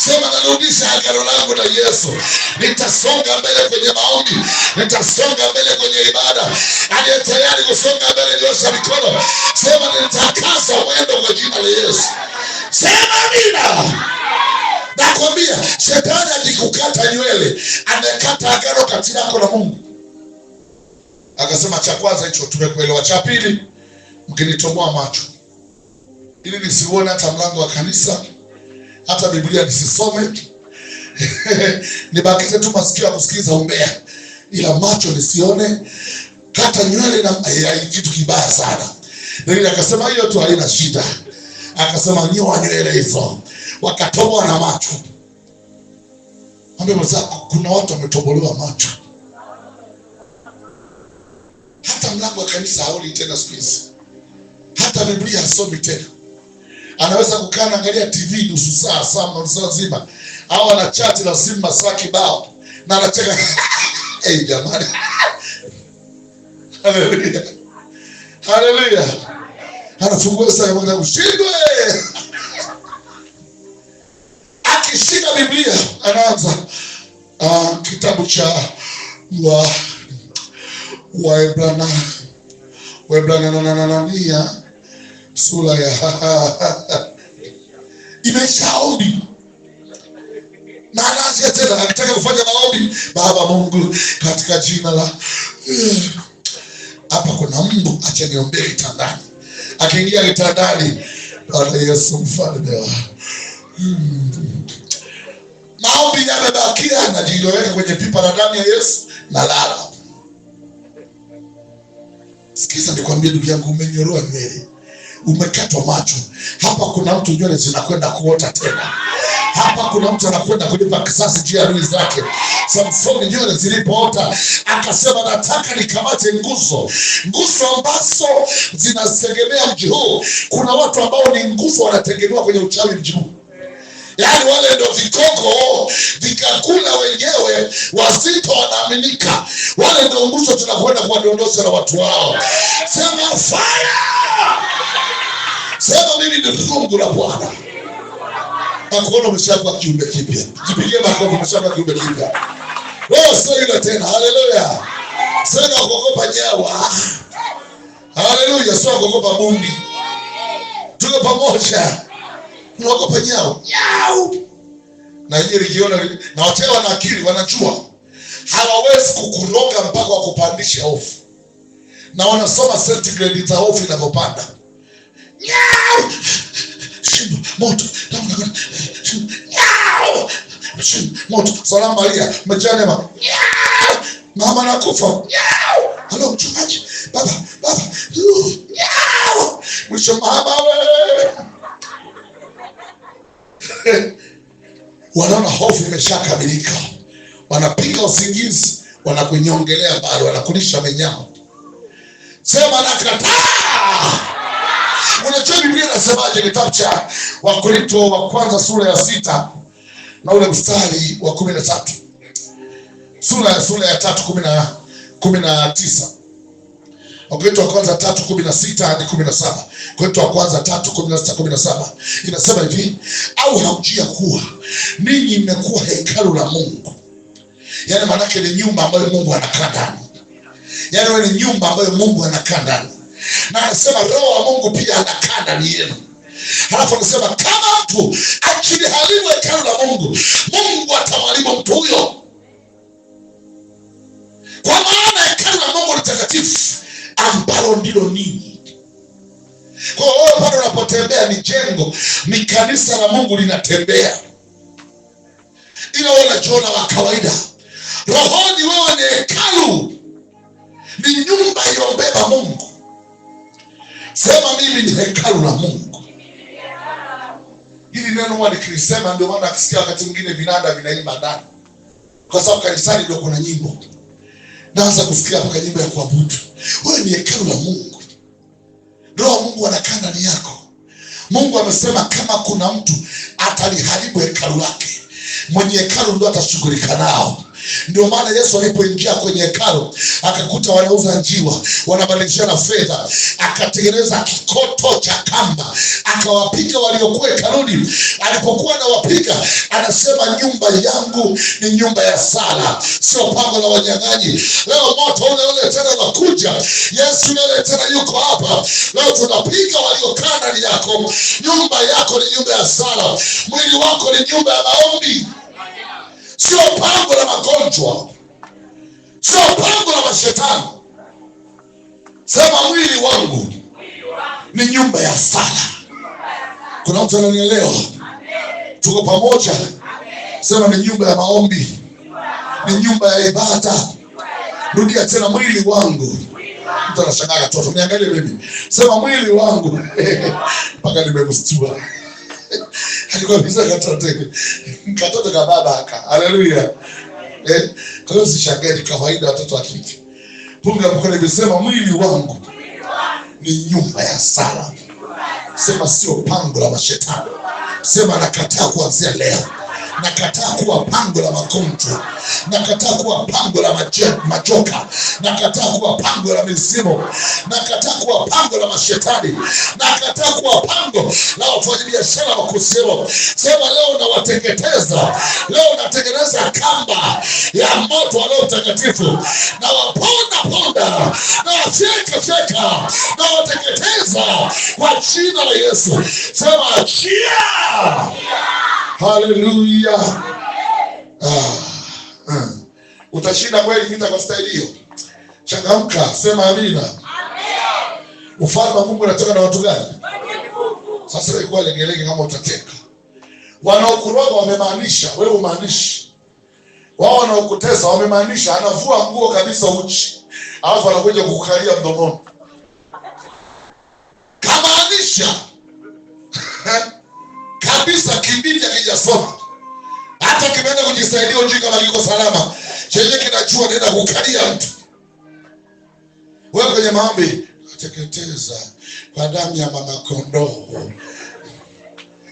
Sema narudisha agano langu na Yesu. Nitasonga mbele kwenye maombi. Nitasonga mbele kwenye ibada. Aliye tayari kusonga mbele nyosha mikono. Sema nitakasa mwendo kwa jina la Yesu. Sema amina. Nakwambia shetani akikukata nywele amekata agano kati yako na Mungu. Akasema cha kwanza hicho tumekuelewa. Cha pili, mkinitoboa macho ili nisione hata mlango wa kanisa, hata Biblia nisisome, nibakize tu masikio ya kusikiza umbea, ila macho nisione. Kata nywele na kitu kibaya sana. Ndio akasema hiyo tu haina shida. Akasema nyoa nywele hizo. Wakatoboa na macho. Ambe mzako, kuna watu wametobolewa macho. Hata mlango wa kanisa haoni tena siku hizi. Hata Biblia hasomi tena. Anaweza kukaa na angalia TV nusu saa, saa nzima. Au ana chat na simu masaa kibao. Na anacheka. Jamani. Haleluya. Haleluya. Anafungua saa moja ushindwe. Akishika Biblia anaanza kitabu cha Waebrania sura ya imeshaombi. Na anaanza tena anataka kufanya maombi. Baba Mungu katika jina la hapa kuna Mungu, acha niombee kitandani. Akiingia kitandani, Bwana Yesu mfalme wa maombi yamebakia, anajiweka kwenye pipa la damu ya Yesu na lala. Sikiza nikwambie ndugu yangu, umenyoroa nywele, umekatwa macho. Hapa kuna mtu nywele zinakwenda kuota tena. Hapa kuna mtu anakwenda kulipa kisasi juu ya adui zake. Samsoni nywele zilipoota akasema nataka nikamate nguzo ambazo zinategemea mji huu. Kuna watu ambao ni nguzo wanategemewa kwenye uchawi mji huu. Yaani wale ndio vikoko vikakula wenyewe, wazito wanaaminika. Wale ndio nguzo tunakwenda kuwadondosha na watu wao. Sema fire! Sema mimi ni fungu la Bwana. Nakuona umeshakuwa kiumbe kipya. Jipigie makofi, umeshakuwa kiumbe kipya. Wewe sio yule tena. Haleluya. Sema kuogopa nyawa. Haleluya, sio kuogopa bundi. Tuko pamoja. Unaogopa nyau. Nyau. Na yeye likiona na wote wana akili, wanajua hawawezi kukuroga mpaka wakupandisha hofu. Na wanasoma centigrade za hofu inapopanda. Nyau. Shimo moto. Nyau. Shimo moto. Salamu Maria, mjanema. Nyau. Mama nakufa. Nyau. Halo mchungaji. Baba. Nyau. Mwisho mama wewe. Wanaona hofu imeshakamilika, wanapiga usingizi, wanakunyongelea bado, wanakulisha menyao. Sema nakataa. Unajua Biblia inasemaje? Kitabu cha Wakorintho wa kwanza sura ya 6 na ule mstari wa 13. Sura ya 3:19. Wakorintho wa kwanza 3:16 hadi 17. Wakorintho wa kwanza 3:16-17 inasema hivi: au haujia kuwa ninyi mmekuwa hekalu la Mungu? Yaani maana yake ni nyumba ambayo Mungu anakaa ndani. Yaani wewe ni nyumba ambayo Mungu anakaa ndani. Na anasema Roho wa Mungu pia anakaa ndani yenu. Halafu anasema kama mtu akiliharibu hekalu la Mungu, Mungu atamharibu mtu huyo. Kwa maana hekalu la Mungu ni takatifu, ambalo ndilo ninyi. Kwa hiyo wewe bado unapotembea ni jengo, ni kanisa la Mungu linatembea. Ila wewe unajiona wa kawaida. Rohoni wewe ni hekalu, ni nyumba iliyobeba Mungu. Sema mimi ni hekalu la Mungu. Hili neno huwa nikilisema, ndio maana akisikia wakati mwingine vinanda vinaimba ndani. Kwa sababu kanisani ndio kuna nyimbo. Naanza kusikia kwa nyimbo ya kuabudu. Wewe ni hekalu la Mungu. Roho Mungu anakaa ndani yako. Mungu amesema kama kuna mtu ataliharibu hekalu lake, mwenye hekalu ndio atashughulika nao. Ndio maana Yesu alipoingia kwenye hekalu akakuta wanauza njiwa, wanabadilishana fedha, akatengeneza kikoto cha kamba, akawapiga waliokuwa hekaluni. Alipokuwa anawapiga, anasema nyumba yangu ni nyumba ya sala, sio pango la wanyang'anyi. Leo moto ule tena unakuja. Yesu yule tena yuko hapa. Leo tunapiga waliokaa ndani yako. Nyumba yako ni nyumba ya sala, mwili wako ni nyumba ya maombi. Sio pango la magonjwa, sio pango la mashetani. Sema mwili wangu ni nyumba ya sala. Kuna mtu ananielewa? Tuko pamoja? Sema ni nyumba ya maombi, ni nyumba ya ibada. Rudia tena, mwili wangu. Mtu anashangaa katoto, niangalie mimi. Sema mwili wangu. Mpaka nimemstua. Alikuwa biza katoto ka baba aka. Haleluya. Kwa hiyo sishangae, ni kawaida watoto wa kike. Punga mkono, nimesema mwili wangu ni nyumba ya sala. Sema sio pango la mashetani. Sema nakataa kuanzia leo. Nakataa kuwa pango la magonjwa. Nakataa kuwa pango la majoka. Nakataa kuwa pango la mizimu. Nakataa kuwa pango la mashetani. Nakataa kuwa pango la wafanyabiashara wa kusema. Sema leo nawateketeza. Leo natengeneza kamba ya moto wa Roho Mtakatifu. Na waponda. Na wafyeka. Na wateketeza kwa jina la Yesu. Sema achia. Haleluya. Utashinda kweli vita kwa staili hiyo. Changamka, sema amina. Amen. Ufalme wa Mungu unatoka na watu gani? Sasa wewe kwa legelege kama utateka. Wanaokuroga wamemaanisha, wewe umaanishi. Wao wanaokutesa wamemaanisha, anavua nguo kabisa uchi, alafu anakuja kukukalia mdomoni. Kamaanisha kabisa kibidi akijasoma. Hata kimeenda kujisaidia ujui kama kiko salama. Chenye kinachua nenda kukalia mtu. Wewe kwenye maombi, ateketeza kwa damu ya mama kondoo.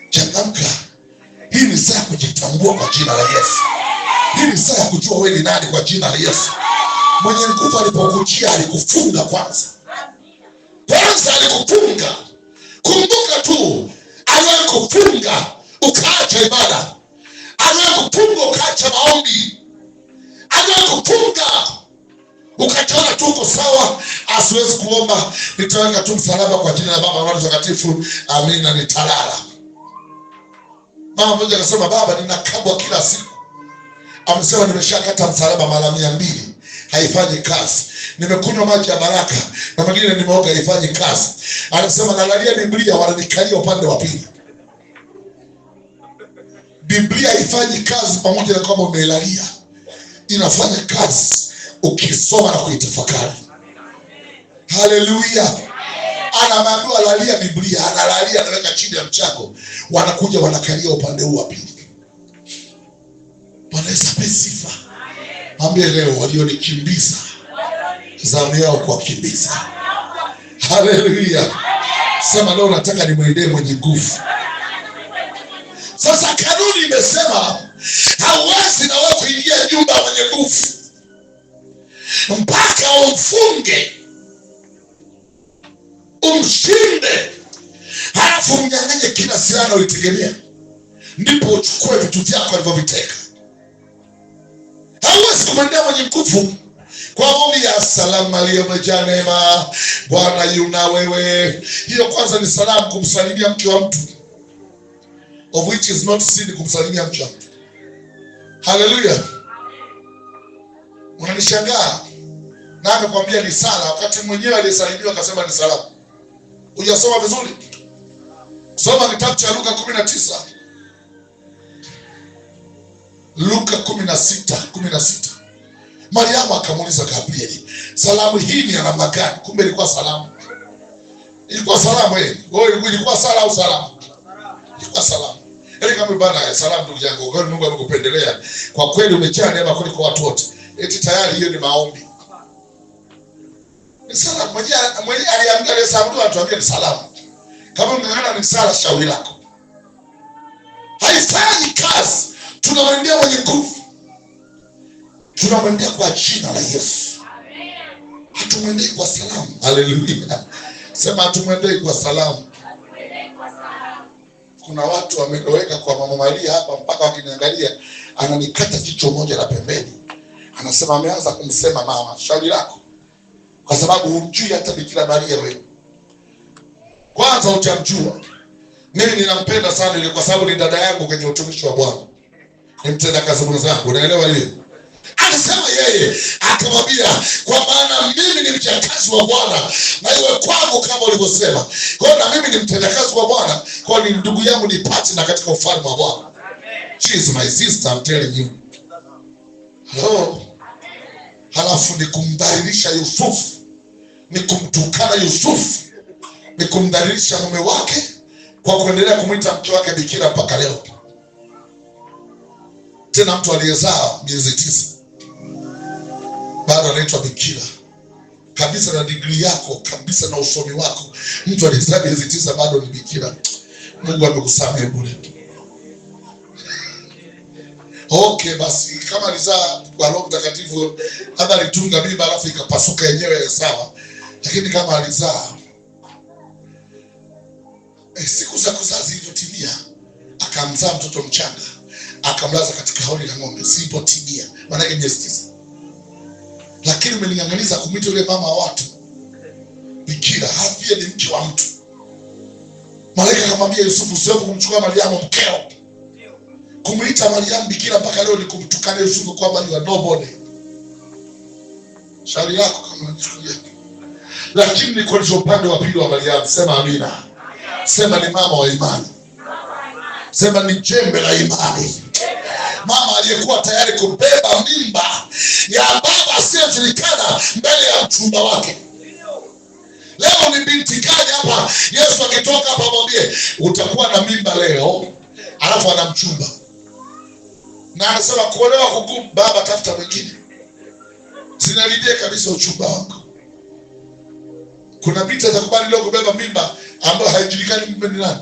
Changamka. Hii Hii ni saa ya kujitambua kwa jina la Yesu. Hii ni saa ya kujua wewe ni nani kwa jina la Yesu. Mwenye nguvu alipokujia alikufunga kwanza. Kwanza alikufunga. Kumbuka tu, alikufunga ukaacha ibada. Alikufunga ukaacha maombi. Alikufunga ukajiona tu uko sawa, asiwezi kuomba, nitaweka tu msalaba kwa jina la Baba na Mwana Mtakatifu, amina, nitalala. Mama mmoja akasema, baba ninakabwa kila siku. Amesema nimeshakata msalaba mara 200, haifanyi kazi. Nimekunywa maji ya baraka na mwingine nimeoga, haifanyi kazi. Anasema nalalia Biblia, wananikalia upande wa pili. Biblia haifanyi kazi pamoja na kwamba umeilalia. Inafanya kazi ukisoma na kuitafakari. Haleluya. Anaambiwa lalia Biblia, analalia, anaweka chini ya mchako, wanakuja wanakalia upande huu wa pili. Bwana Yesu apewe sifa. Mwambie leo, walionikimbiza zamu yao kuwakimbiza. Haleluya. Sema leo nataka nimwendee mwenye nguvu. Sasa kanuni imesema hauwezi na wewe kuingia nyumba ya mwenye nguvu mpaka umfunge, umshinde, halafu mnyang'anye kila silaha ulitegemea, ndipo uchukue vitu vyako alivyoviteka. Hauwezi kumwendea mwenye nguvu kwa maombi ya salamu Maria umejaa neema, Bwana yu na wewe. Hiyo kwanza ni salamu, kumsalimia mke wa mtu, of which is not sin kumsalimia mke wa mtu. Haleluya. Unanishangaa na amekwambia ni sala, wakati mwenyewe aliyesalimiwa akasema ni salamu. Hujasoma vizuri? Soma kitabu cha Luka 19. Luka 16. Mariamu akamuuliza Gabrieli, salamu hii ni ya namna gani? Kumbe ilikuwa salamu. Ilikuwa salamu wewe. Ilikuwa sala au salamu? Ilikuwa salamu. Kama bana salamu ndugu yangu, kwa Mungu amekupendelea. Kwa kweli umejaa neema kuliko watu wote. Eti tayari hiyo ni maombi. Ni salamu. Mwenye aliambiwa ile salamu atuambie ni salamu. Kama ungangana ni sala, shauri lako. Haifanyi kazi. Tunamwendea mwenye nguvu. Tunamwendea kwa jina la Yesu. Hatumwendei kwa salamu. Haleluya. Sema hatumwendei kwa salamu. Kuna watu wameloweka kwa Mama Maria hapa, mpaka wakiniangalia ananikata jicho moja la pembeni. Anasema ameanza kumsema mama, shauri lako. Kwa sababu humjui hata Bikira Maria wewe. Kwanza hujamjua. Mimi ninampenda sana ile kwa sababu ni dada yangu kwenye utumishi wa Bwana. Ni mtenda kazi mwenzangu, unaelewa hiyo? Anasema yeye, akamwambia kwa maana mimi ni mjakazi wa Bwana na iwe kwangu kama ulivyosema. Kwa hiyo na mimi ni mtendakazi wa Bwana, kwa ni ndugu yangu ni partner katika ufalme wa Bwana. She is my sister, I'm telling you. Hello. Halafu ni kumdhalilisha Yusufu, ni kumtukana Yusufu, ni kumdhalilisha mume wake kwa kuendelea kumwita mke wake bikira mpaka leo. Tena mtu aliyezaa miezi 9 bado anaitwa bikira kabisa, na degree yako kabisa na usomi wako. Mtu aliyezaa miezi 9 bado ni bikira. Mungu amekusamehe bure. Okay, basi kama alizaa kwa Roho Mtakatifu, hata alitunga mimba alafu ikapasuka yenyewe, sawa. Lakini kama alizaa siku za kuzaa zilivyotimia, akamzaa mtoto mchanga, akamlaza katika hauli la ng'ombe, sipotimia maana yake miezi 9. Lakini umeling'ang'aniza kumwita yule mama wa watu bikira, hapia ni mke wa mtu. Malaika akamwambia Yusufu, sio kumchukua Mariamu mkeo. Kumuita Mariamu bikira mpaka leo ni kumtukana Yusufu kwamba ni nobody. Shauri lako kama unachukulia. Lakini ni kwa upande wa pili wa Mariamu, sema amina. Sema ni mama wa imani. Sema ni jembe la imani. Mama aliyekuwa tayari kubeba mimba ya baba asiyejulikana mbele ya mchumba wake. Leo ni binti gani hapa Yesu akitoka hapa mwambie utakuwa na mimba leo, alafu ana mchumba. Na anasema kuolewa kugumu, baba tafuta mwingine. Sinalidie kabisa uchumba wako. Kuna binti atakubali leo kubeba mimba ambayo haijulikani mume ni nani.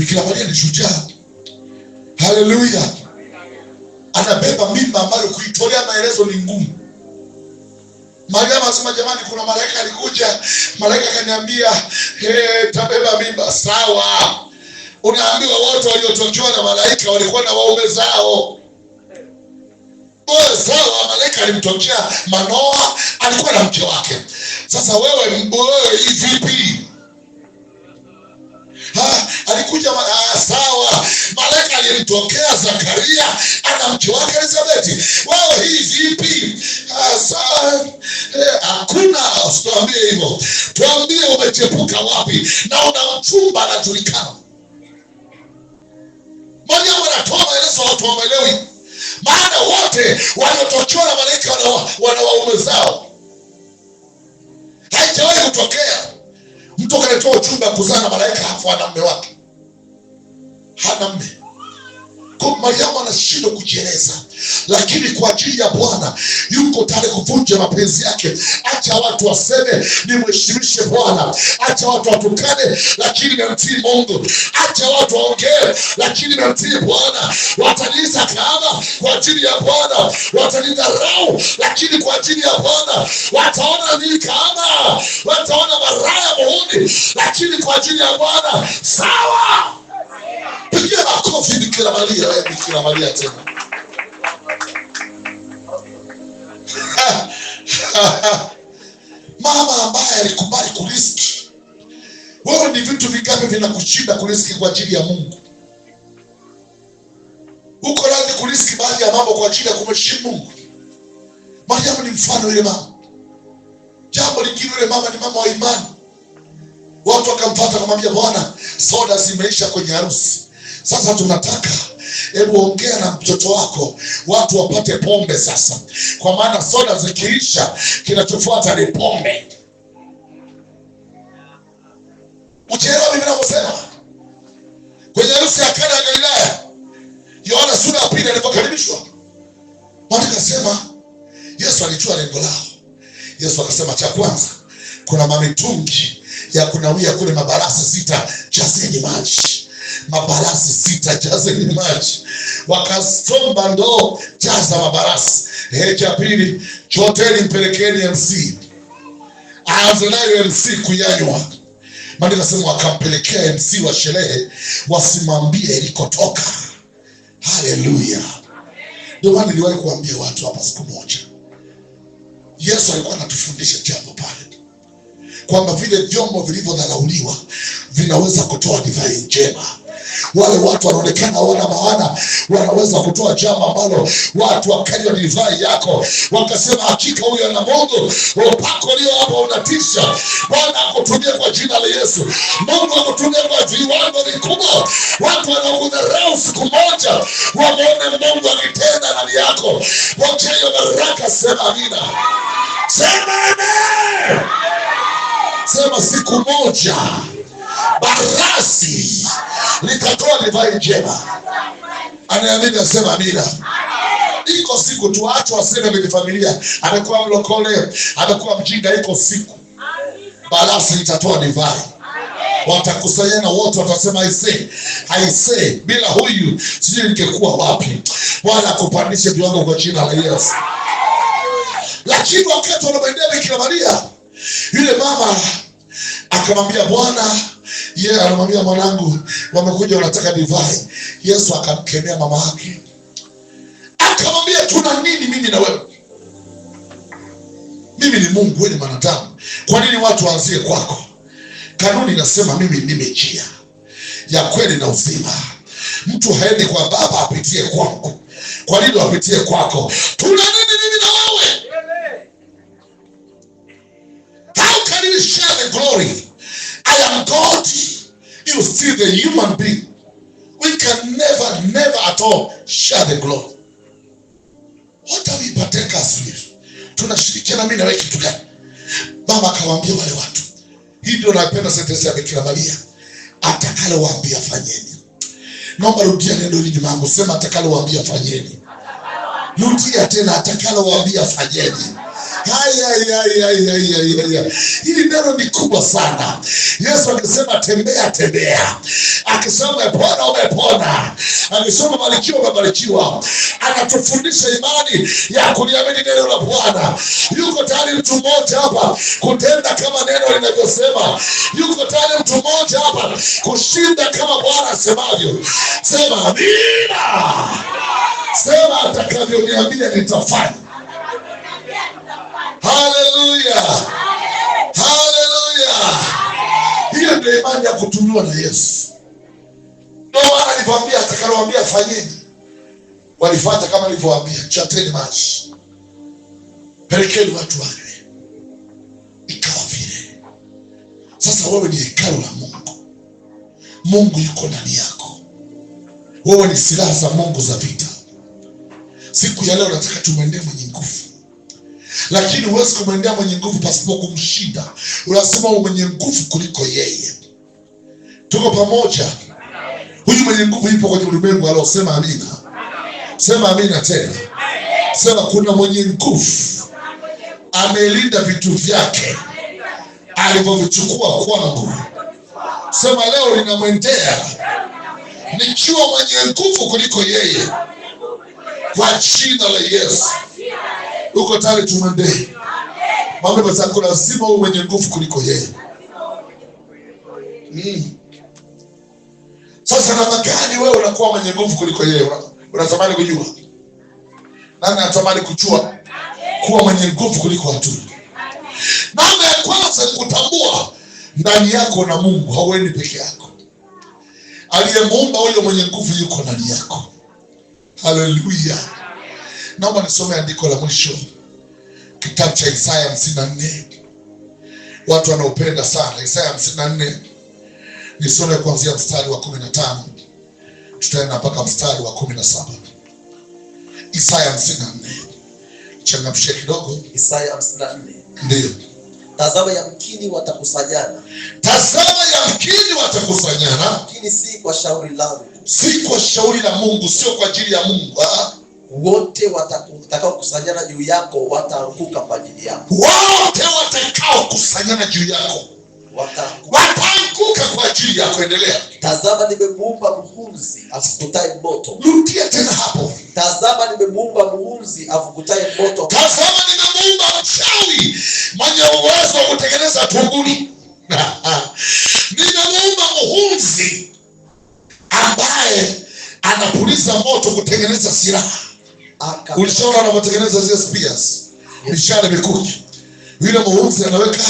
Bikira Maria ni shujaa. Haleluya. Anabeba mimba ambayo kuitolea maelezo ni ngumu. Maria anasema jamani, kuna malaika alikuja, malaika akaniambia tabeba mimba. Sawa. Unaambiwa wote waliotokewa na malaika walikuwa na waume zao. Sawa, malaika alimtokea Manoa, alikuwa na mke wake. Sasa wewe vipi? Alikuja sawa, malaika alimtokea Zakaria, ana mke wake Elizabeth. Wewe hii vipi? Hakuna, usituambie hivyo. Tuambie umechepuka wapi na una mchumba anajulikana. Mariamu anatoa maelezo watu waelewi. Maana wote waliotokewa na malaika wana waume zao. Haijawahi kutokea mtu kanatoa uchumba kuzaa na malaika hapo ana mume wake. Hana mume. Kwa Mariamu anashindwa kujieleza, lakini kwa ajili ya Bwana yuko tayari kuvunja mapenzi yake. Acha watu waseme nimheshimishe Bwana, acha watu watukane lakini namtii Mungu, acha watu waongee lakini namtii Bwana. Wataniita kahaba kwa ajili ya Bwana, watanidharau lakini kwa ajili ya Bwana. Wataona mimi kahaba, wataona maraya muhuni, lakini kwa ajili ya Bwana sawa. Pigia makofi Bikira Maria, Bikira Maria tena. Mama ambaye alikubali kuriski. Wewe ni vitu vingapi vinakushinda kuriski kwa ajili ya Mungu? Uko radhi kuriski baadhi ya mambo kwa ajili ya kumheshimu Mungu? Mariamu ni mfano yule mama. Jambo lingine, yule mama ni mama wa imani. Watu wakamfuata kumwambia, Bwana, soda zimeisha kwenye harusi. Sasa tunataka hebu ongea na mtoto wako watu wapate pombe sasa, kwa maana soda zikiisha kinachofuata ni pombe. Ukielewa mimi ninavyosema? Kwenye harusi ya Kana ya Galilaya, Yohana sura ya 2 alipokaribishwa, watu akasema Yesu alijua lengo lao. Yesu akasema cha kwanza, kuna mamitungi ya kunawia kule, mabarasi 6, jazeni maji. Mabarasi 6, jazeni maji. Wakasomba ndoo, jaza mabarasi. Cha pili, choteni mpelekeni MC. Aanze nayo MC kuyanywa. Maana nasema wakampelekea MC wa sherehe, wasimwambie ilikotoka. Haleluya. Ndio maana niliwahi kuambia watu hapa siku moja, Yesu alikuwa anatufundisha jambo pale, kwamba vile vyombo vilivyodharauliwa vinaweza kutoa divai njema. Wale watu wanaonekana wana maana, wanaweza kutoa jambo ambalo watu wakanywa divai yako wakasema hakika huyu ana Mungu. Upako leo hapa unatisha. Bwana akutumie kwa jina la Yesu. Mungu akutumie kwa viwango vikubwa. Watu wanaokudharau siku moja wamuone Mungu akitenda ndani yako. Pokea hiyo baraka, sema amina. Sema amen. Sema siku moja barasi litatoa divai njema. Anaamini asema amina. Iko siku tuacho waseme kwenye familia, amekuwa mlokole, amekuwa mjinga, iko siku barasi litatoa divai. Watakusanyana wote, watasema I say bila huyu sijui ningekuwa wapi. Bwana akupandishe viwango kwa jina la Yesu. Lakini wakati wanamwendea Bikira Maria, yule mama akamwambia Bwana, anamwambia mwanangu, wamekuja wanataka divai. Yesu akamkemea mama yake, akamwambia tuna nini mimi na wewe? Mimi ni Mungu, wewe ni mwanadamu. Kwa nini watu waanzie kwako? Kanuni inasema mimi ndimi njia ya kweli na uzima. Mtu haendi kwa Baba apitie kwangu. Kwa nini apitie kwako? Tuna nini mimi na wewe? How can you share the glory? I am God. You still the human being. We can never at all share the glory. What are we partakers with? Tunashirikiana mimi na wewe kitu gani? Baba akawaambia wale watu. Hii ndio napenda sentensi ya Bikira Maria. Atakalo waambia fanyeni. Naomba rudia neno hili Mungu, sema atakalo waambia fanyeni. Rudia tena, atakalo waambia fanyeni. Hili neno ni kubwa sana. Yesu akisema tembea tembea, akisema umepona umepona, akisema barikiwa umebarikiwa, anatufundisha imani ya kuliamini neno la Bwana. Yuko tayari mtu mmoja hapa kutenda kama neno linavyosema? Yuko tayari mtu mmoja hapa kushinda kama Bwana asemavyo? Sema amina. Sema atakavyoniambia nitafanya. Haleluya, haleluya. Hiyo ndio imani ya kutumiwa na Yesu. Ndio maana aliwaambia atakalowaambia fanyeni, walifuata kama alivyowaambia. Chateni maji, pelekeni watu wanywe, ikawa vile. Sasa wewe ni hekalu la Mungu. Mungu yuko ndani yako. Wewe ni silaha za Mungu za vita. Siku ya leo nataka tumwendee mwenye nguvu, lakini huwezi kumwendea mwenye nguvu pasipo kumshinda. Unasema mwenye nguvu kuliko yeye. Tuko pamoja? Huyu mwenye nguvu yupo kwenye ulimwengu. Alo, sema amina. Sema amina tena. Sema kuna mwenye nguvu amelinda vitu vyake alivyovichukua kwangu. Sema leo ninamwendea nikiwa mwenye nguvu kuliko yeye, kwa jina la Yesu. Uko tayari tumwendee? Mwambie mwenzako lazima uwe mwenye nguvu kuliko yeye. Sasa namna gani wewe unakuwa mwenye nguvu kuliko yeye? Unatamani kujua? Nani anatamani kujua kuwa mwenye nguvu kuliko watu? Namna ya kwanza ni kutambua ndani yako na Mungu hauendi peke yako. Aliyemuumba huyo mwenye nguvu yuko ndani yako. Haleluya. Naomba nisome andiko la mwisho, kitabu cha Isaya 54. Watu wanaopenda sana Isaya 54. Nisome kuanzia mstari wa 15, tutaenda mpaka mstari wa 17. Isaya 54. Changamshe kidogo. Isaya 54. Ndio. Tazama yamkini watakusanyana. Tazama yamkini watakusanyana, lakini si kwa shauri langu. Si kwa shauri la Mungu, sio kwa ajili ya Mungu. Wote watakao kusanyana juu yako wataanguka kwa ajili yako. Wote watakao kusanyana juu yako wataanguka kwa ajili yako. Endelea. Tazama nimemuumba muhunzi afukutaye moto. Rudia tena hapo. Tazama nimemuumba muhunzi afukutaye moto. Tazama nimemuumba mchawi mwenye uwezo wa kutengeneza tunguli. Nimemuumba muhunzi ambaye anapuliza moto kutengeneza silaha. Ulishaona anapotengeneza zile spears, mishale mikuki. Yule muhunzi anaweka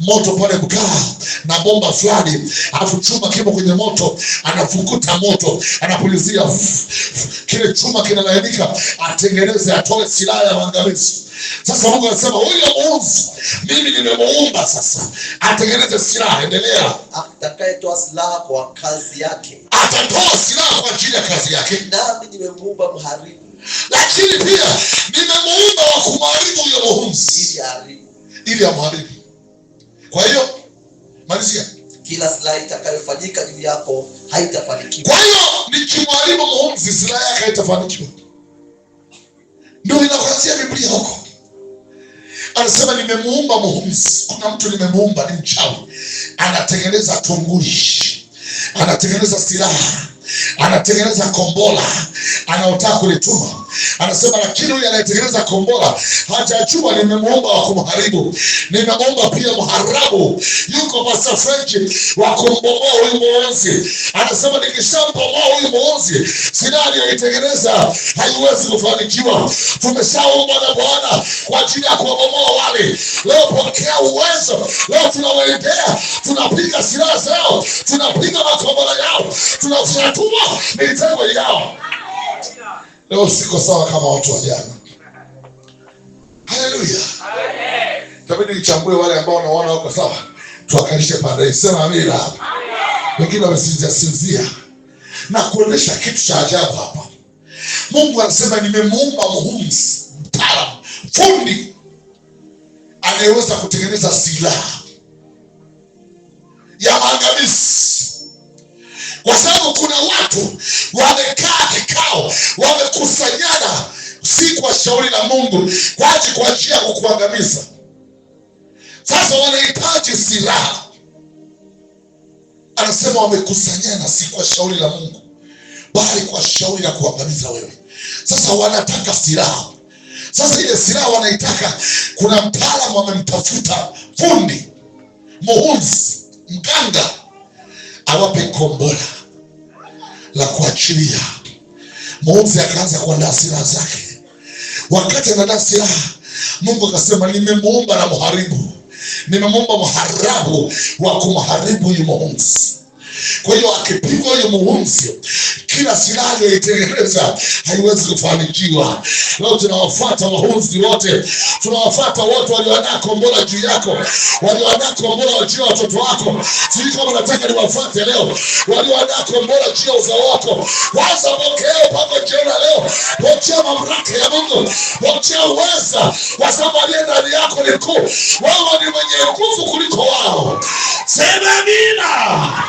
moto pale mkaa na bomba fulani, afu chuma kimo kwenye moto, anafukuta moto, anapulizia, kile chuma kinalainika, atengeneze, atoe silaha ya maangamizi. Sasa Mungu anasema huyo muhunzi mimi nimemuumba sasa atengeneze silaha. Endelea. Atakayetoa silaha kwa kazi yake, atatoa silaha kwa ajili ya kazi yake. Nami nimemuumba mharibu, lakini pia nimemuumba wa kumharibu huyo muhunzi, ili amharibu. Kwa hiyo malizia, kila silaha itakayofanyika juu yako haitafanikiwa. Kwa hiyo nikimharibu muhunzi, silaha yake haitafanikiwa. Ndio inakuanzia Biblia huko. Anasema nimemuumba muhunzi. Kuna mtu nimemuumba ni mchawi, anatengeneza tunguli, anatengeneza silaha, anatengeneza kombola, anaotaka kulituma. Anasema lakini huyu anayetengeneza kombola hajajua nimemuumba wa kumharibu. Nimemuumba pia mharabu, yuko Pastor French wa kumbomoa huyu muhunzi. Anasema nikishambomoa huyu muhunzi, silaha aliyoitengeneza haiwezi kufanikiwa. Tumeshaumbwa na Bwana kwa ajili ya kuwabomoa wale. Leo pokea uwezo. Leo tunawaendea, tunapiga silaha zao, tunapiga makombola yao, tunafyatua mitego yao. Leo siko sawa kama watu wa jana. Haleluya. Tabidi nichambue wale ambao wanaona wako sawa, tuwakalishe pande. Sema amina. Wengine wamesinzia na kuonesha kitu cha ajabu hapa. Mungu anasema nimemuumba muhunzi, mtaalamu, fundi anayeweza kutengeneza silaha ya maangamizi. Kwa sababu kuna watu wamekaa kikao, wamekusanyana si kwa shauri la Mungu, kwaje kwa njia ya kukuangamiza. Sasa wanahitaji silaha. Anasema wamekusanyana si kwa shauri la Mungu, bali kwa shauri la kuangamiza wewe. Sasa wanataka silaha. Sasa ile silaha wanaitaka, kuna mtaalamu wamemtafuta, fundi, muhunzi, mganga, awape kombora la kuachilia. Muhunzi akaanza kuandaa silaha zake. Wakati anaandaa silaha, Mungu akasema, nimemuumba na mharibu, nimemuumba mharabu wa kumharibu huyu muhunzi. Kwa hiyo akipigwa huyo muhunzi, kila silaha aliyoitengeneza haiwezi kufanikiwa. Leo tunawafuata wahunzi wote, tunawafuata wote walioandaa kombora juu yako, walioandaa kombora juu ya watoto wako. Sisi kama nataka niwafuate leo, walioandaa kombora juu ya uzao wako. Kwanza pokea pako jiona leo, pokea mamlaka ya Mungu, pokea uweza, kwa sababu aliye ndani yako ni mkuu. Wewe ni mwenye nguvu kuliko wao. Sema amina.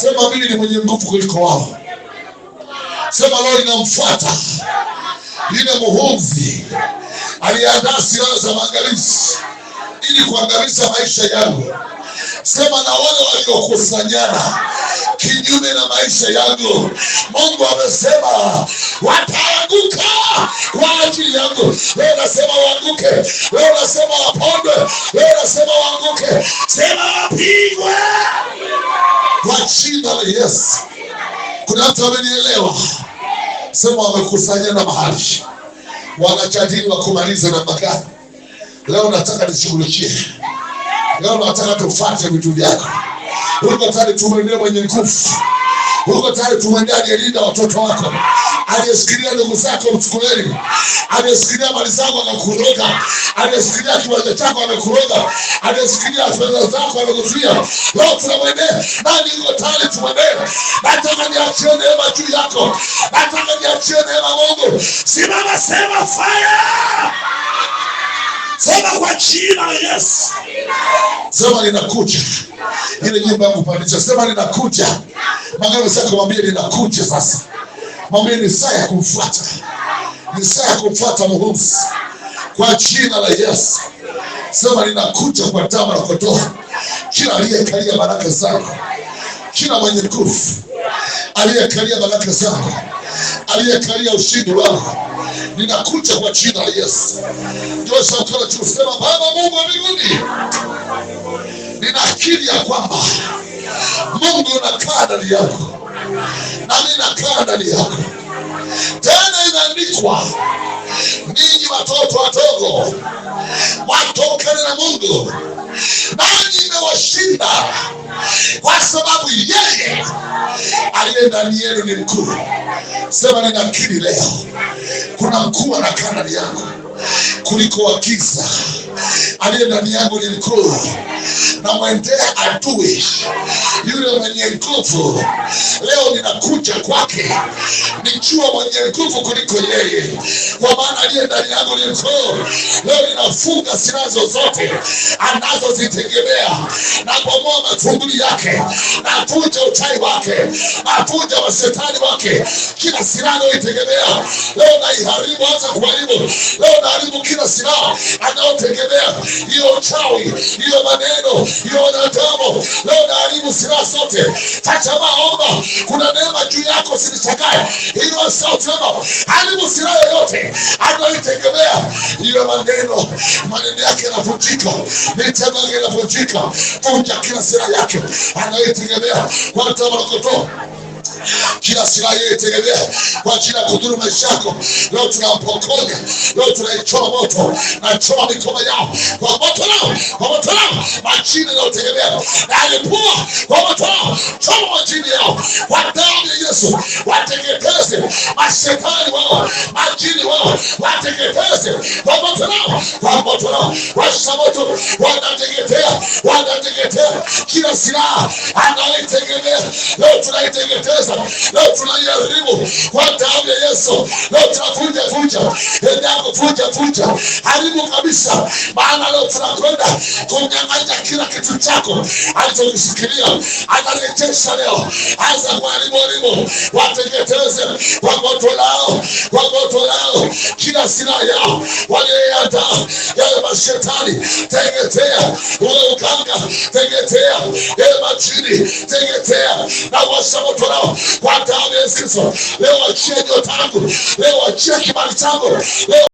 Sema mimi ni mwenye nguvu kuliko wao. Sema leo ninamfuata yule muhunzi aliandaa silaha za maangamizi ili kuangamiza maisha yangu. Sema na wale waliokusanyana kinyume na maisha yangu, Mungu amesema wataanguka kwa ajili yangu. Wewe unasema waanguke, wewe unasema wapondwe, wewe unasema waanguke. Sema wapigwe kwa jina la Yesu. Kuna watu wamenielewa. Sema wamekusanyana mahali, wanajadili wa kumaliza namna gani. Leo nataka nishughulikie. Leo nataka tufuate vitu vyako. Uko tayari tumwendee mwenye nguvu? Uko tayari tumwendee aliyelinda watoto wako, aliyesikilia ndugu zako mchukueni, aliyesikilia mali zako akakuroga, aliyesikilia kiwanja chako amekuroga, aliyesikilia fedha zako amekuzuia? Leo tunamwendea. Nani uko tayari tumwendee? Nataka niachie neema juu yako, nataka niachie neema Mungu. Simama, sema fire. Sema kwa jina la Yesu. Sema ninakuja. Ile nyumba yangu pandisha. Sema ninakuja. Magari sasa kumwambia ninakuja sasa. Mwambie ni saa ya kumfuata. Ni saa ya kumfuata muhunzi. Kwa jina la Yesu. Sema ninakuja kwa damu na kondoo. Kila aliyekalia baraka zako, kila mwenye nguvu aliyekalia baraka zako, aliyekalia ushindi wako, ninakuja kwa jina la Yesu. Ndio sauti tunasema, Baba Mungu wa mbinguni, ninakiri ya kwamba Mungu unakaa ndani yako na mimi nakaa ndani yako. Tena inaandikwa, ninyi watoto wadogo watokane na Mungu, nanyi mmewashinda, kwa sababu yeye aliye ndani yenu ni mkuu. Sema ninakiri leo, kuna mkuu anakaa ndani yako kuliko wakiza. Aliye ndani yangu ni mkuu, na mwendea adui yule mwenye nguvu. Leo ninakuja kwake nikiwa mwenye nguvu kuliko yeye, kwa maana aliye ndani yangu ni mkuu. Leo ninafunga silaha zozote anazozitegemea, na bomoa mafunguli yake, navunja utai wake, navunja mashetani wake. Kila silaha anayoitegemea leo naiharibu, anza kuharibu. Leo naharibu kila silaha anayotegemea, hiyo uchawi, hiyo maneno, hiyo wanadamu. Leo naharibu silaha zote. Tacha maomba, kuna neema juu yako, usinishagae. Hiyo sauti neno, haribu silaha yoyote anayoitegemea. Hiyo maneno yake yanavunjika, mitego yake inavunjika. Vunja kila silaha yake anayoitegemea kwa damu na kondoo. Kila silaha yetegemea kwa ajili ya kudhuru maisha yako, leo tunampokonya, leo tunaichoma moto, na choma mikono yao kwa moto lao, kwa moto lao. Majini yanayotegemea na alipua kwa moto lao, choma majini yao kwa damu ya Yesu. Wateketeze mashetani wao, majini wao, wateketeze kwa moto lao, kwa moto lao. Washa moto, wanateketea, wanateketea. Kila silaha anayoitegemea leo tunaiteketeza, leo tunaiharibu kwa damu ya Yesu. Leo tunavunja eneo, vunja haribu kabisa, maana leo tunakwenda kumnyang'anya Ponya kila kitu chako alichokishikilia, atarejesha leo. Anza mwalimu, wateketeze kwa moto lao, kwa moto lao, kila silaha yao walioiandaa, yale mashetani, teketea. Ule uganga, teketea. Yale majini, teketea. Na washa moto lao kwa damu ya Yesu Kristo. Leo achie nyota yangu, leo achie kibali changu, leo